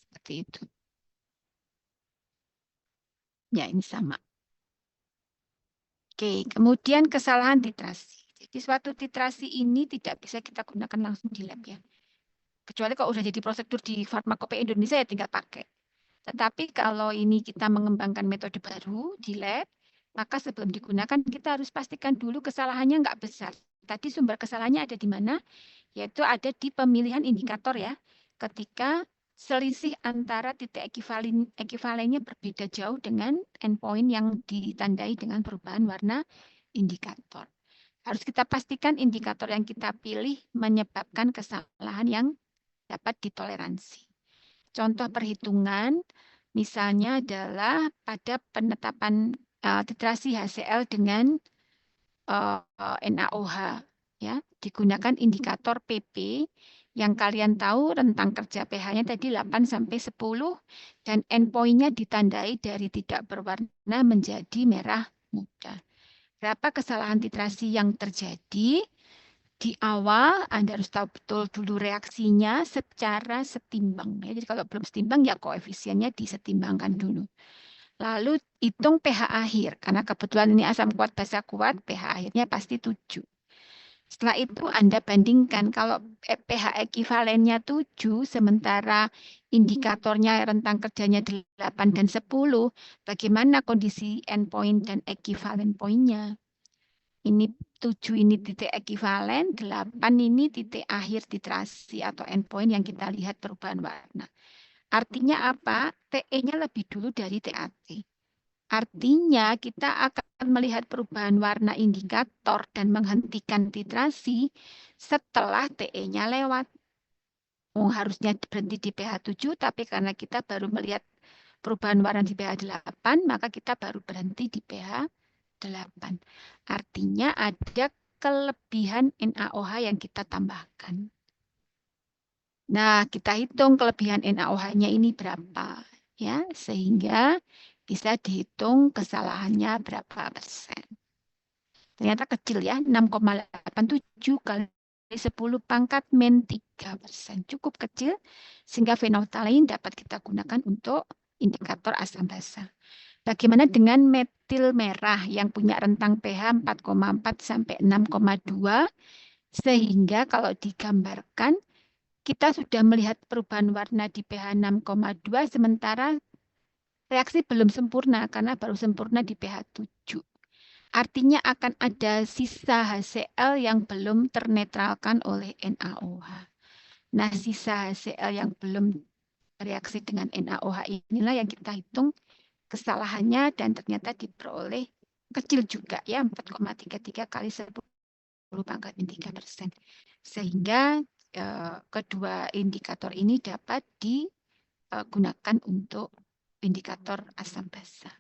Speaker 1: seperti itu. Ya, ini sama. Oke, kemudian kesalahan titrasi. Jadi suatu titrasi ini tidak bisa kita gunakan langsung di lab ya. Kecuali kalau udah jadi prosedur di Farmakopeia Indonesia ya tinggal pakai. Tetapi kalau ini kita mengembangkan metode baru di lab, maka sebelum digunakan kita harus pastikan dulu kesalahannya nggak besar. Tadi sumber kesalahannya ada di mana? Yaitu ada di pemilihan indikator ya. Ketika selisih antara titik ekivalennya berbeda jauh dengan endpoint yang ditandai dengan perubahan warna indikator. Harus kita pastikan indikator yang kita pilih menyebabkan kesalahan yang dapat ditoleransi. Contoh perhitungan misalnya adalah pada penetapan titrasi HCl dengan NaOH ya, digunakan indikator PP yang kalian tahu rentang kerja pH-nya tadi 8 sampai 10 dan endpoint-nya ditandai dari tidak berwarna menjadi merah muda. Berapa kesalahan titrasi yang terjadi? Di awal Anda harus tahu betul dulu reaksinya secara setimbang. Jadi kalau belum setimbang ya koefisiennya disetimbangkan dulu. Lalu hitung pH akhir. Karena kebetulan ini asam kuat basa kuat, pH akhirnya pasti 7. Setelah itu Anda bandingkan kalau pH ekivalennya 7 sementara indikatornya rentang kerjanya 8 dan 10, bagaimana kondisi endpoint dan ekivalen poinnya? Ini 7 ini titik ekivalen, 8 ini titik akhir titrasi atau endpoint yang kita lihat perubahan warna. Artinya apa? TE-nya lebih dulu dari TAT. Artinya kita akan melihat perubahan warna indikator dan menghentikan titrasi setelah TE-nya lewat. Harusnya berhenti di pH 7, tapi karena kita baru melihat perubahan warna di pH 8, maka kita baru berhenti di pH 8. Artinya ada kelebihan NaOH yang kita tambahkan. Nah, kita hitung kelebihan NaOH-nya ini berapa. Ya, sehingga bisa dihitung kesalahannya berapa persen. Ternyata kecil ya, 6,87 kali 10 pangkat min 3%. Cukup kecil, sehingga fenolftalein dapat kita gunakan untuk indikator asam basa. Bagaimana dengan metil merah yang punya rentang pH 4,4 sampai 6,2 sehingga kalau digambarkan kita sudah melihat perubahan warna di pH 6,2 sementara reaksi belum sempurna karena baru sempurna di pH 7. Artinya akan ada sisa HCl yang belum ternetralkan oleh NaOH. Nah, sisa HCl yang belum bereaksi dengan NaOH inilah yang kita hitung kesalahannya dan ternyata diperoleh kecil juga ya 4,33 kali 10 pangkat 3%. Sehingga kedua indikator ini dapat digunakan untuk indikator asam basa.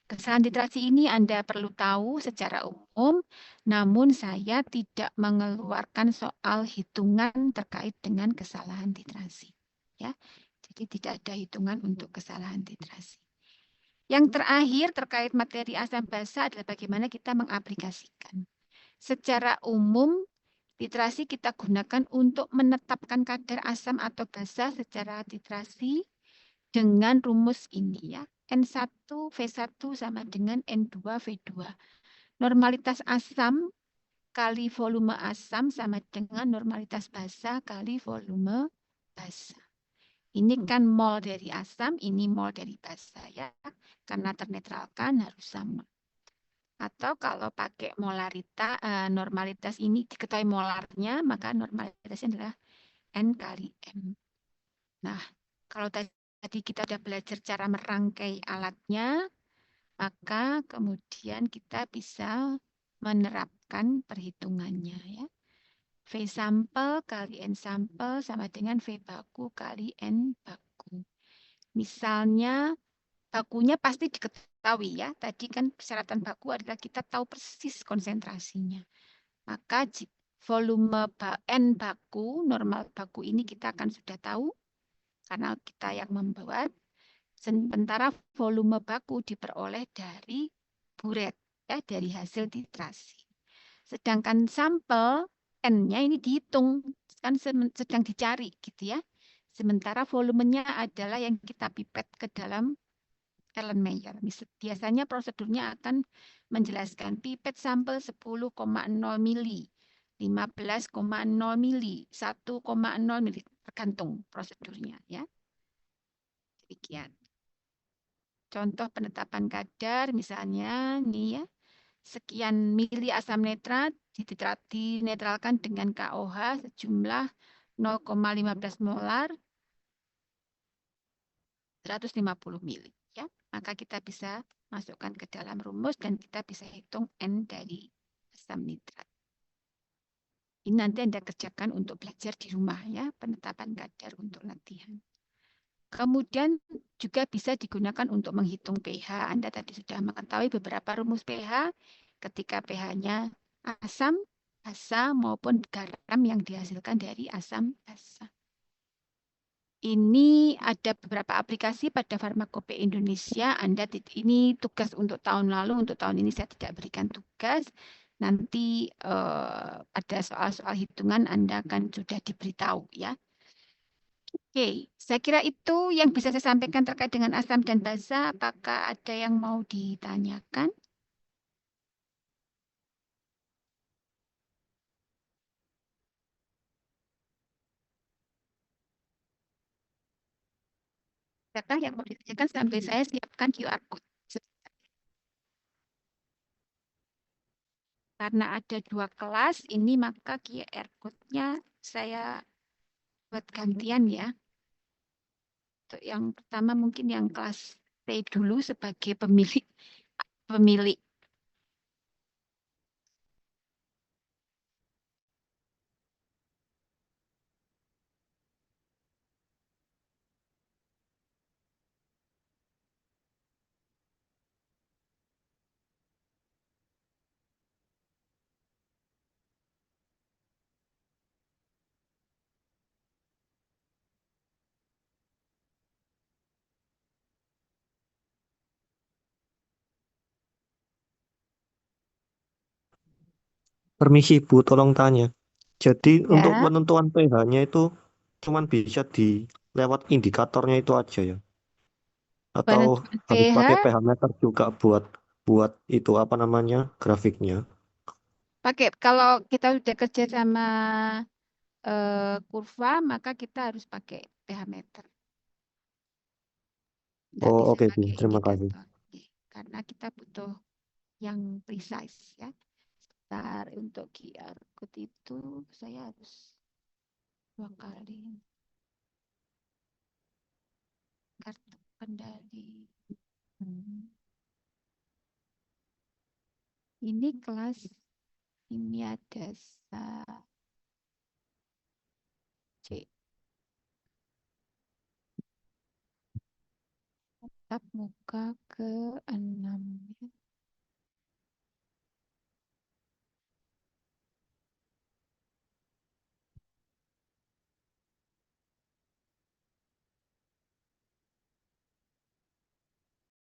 Speaker 1: Kesalahan titrasi ini Anda perlu tahu secara umum, namun saya tidak mengeluarkan soal hitungan terkait dengan kesalahan titrasi. Ya, jadi tidak ada hitungan untuk kesalahan titrasi. Yang terakhir terkait materi asam basa adalah bagaimana kita mengaplikasikan. Secara umum, titrasi kita gunakan untuk menetapkan kadar asam atau basa secara titrasi dengan rumus ini ya. N1 V1 sama dengan N2 V2. Normalitas asam kali volume asam sama dengan normalitas basa kali volume basa. Ini kan mol dari asam, ini mol dari basa ya. Karena ternetralkan harus sama. Atau kalau pakai normalitas ini diketahui molarnya, maka normalitasnya adalah N kali M. Nah, kalau tadi kita sudah belajar cara merangkai alatnya, maka kemudian kita bisa menerapkan perhitungannya ya. V sampel kali N sampel sama dengan V baku kali N baku. Misalnya bakunya pasti diketahui ya. Tadi kan persyaratan baku adalah kita tahu persis konsentrasinya. Maka volume N baku, normal baku ini kita akan sudah tahu. karena kita yang membuat. Sementara volume baku diperoleh dari buret, ya, dari hasil titrasi. Sedangkan sampel N-nya ini dihitung, kan sedang dicari gitu ya. Sementara volumenya adalah yang kita pipet ke dalam Erlenmeyer. Biasanya prosedurnya akan menjelaskan pipet sampel 10,0 mili, 15,0 mili, 1,0 mili, tergantung prosedurnya ya. Demikian. Contoh penetapan kadar misalnya nih ya, sekian mili asam nitrat dinetralkan dengan KOH sejumlah 0,15 molar 150 mili ya. Maka kita bisa masukkan ke dalam rumus dan kita bisa hitung N dari asam nitrat. Ini nanti Anda kerjakan untuk belajar di rumah ya, penetapan kadar untuk latihan. Kemudian juga bisa digunakan untuk menghitung pH. Anda tadi sudah mengetahui beberapa rumus pH ketika pH-nya asam, basa maupun garam yang dihasilkan dari asam basa. Ini ada beberapa aplikasi pada Farmakope Indonesia. Ini tugas untuk tahun lalu, untuk tahun ini saya tidak berikan tugas. Nanti ada soal-soal hitungan Anda akan sudah diberitahu ya. Oke, saya kira itu yang bisa saya sampaikan terkait dengan asam dan basa. Apakah ada yang mau ditanyakan? Adakah yang mau ditanyakan sampai saya siapkan QR code? Karena ada 2 kelas ini, maka QR code-nya saya buat gantian ya. Untuk yang pertama mungkin yang kelas T dulu sebagai pemilik pemilik.
Speaker 2: Permisi Bu, tolong tanya. Jadi untuk
Speaker 1: Ya,
Speaker 2: penentuan pH-nya itu cuman bisa di lewat indikatornya itu aja ya? Atau
Speaker 1: penentuan
Speaker 2: harus
Speaker 1: pH
Speaker 2: pakai pH meter juga buat buat itu apa namanya grafiknya?
Speaker 1: pakai kalau kita sudah kerja sama kurva, maka kita harus pakai pH meter. Nggak
Speaker 2: Oh
Speaker 1: bisa
Speaker 2: oke Bu,
Speaker 1: pakai
Speaker 2: terima kasih.
Speaker 1: indikator. Karena kita butuh yang precise ya. Sebentar, untuk QR code itu saya harus 2 kali kartu kendali. Hmm. Ini kelas kimia dasar C. Tatap muka ke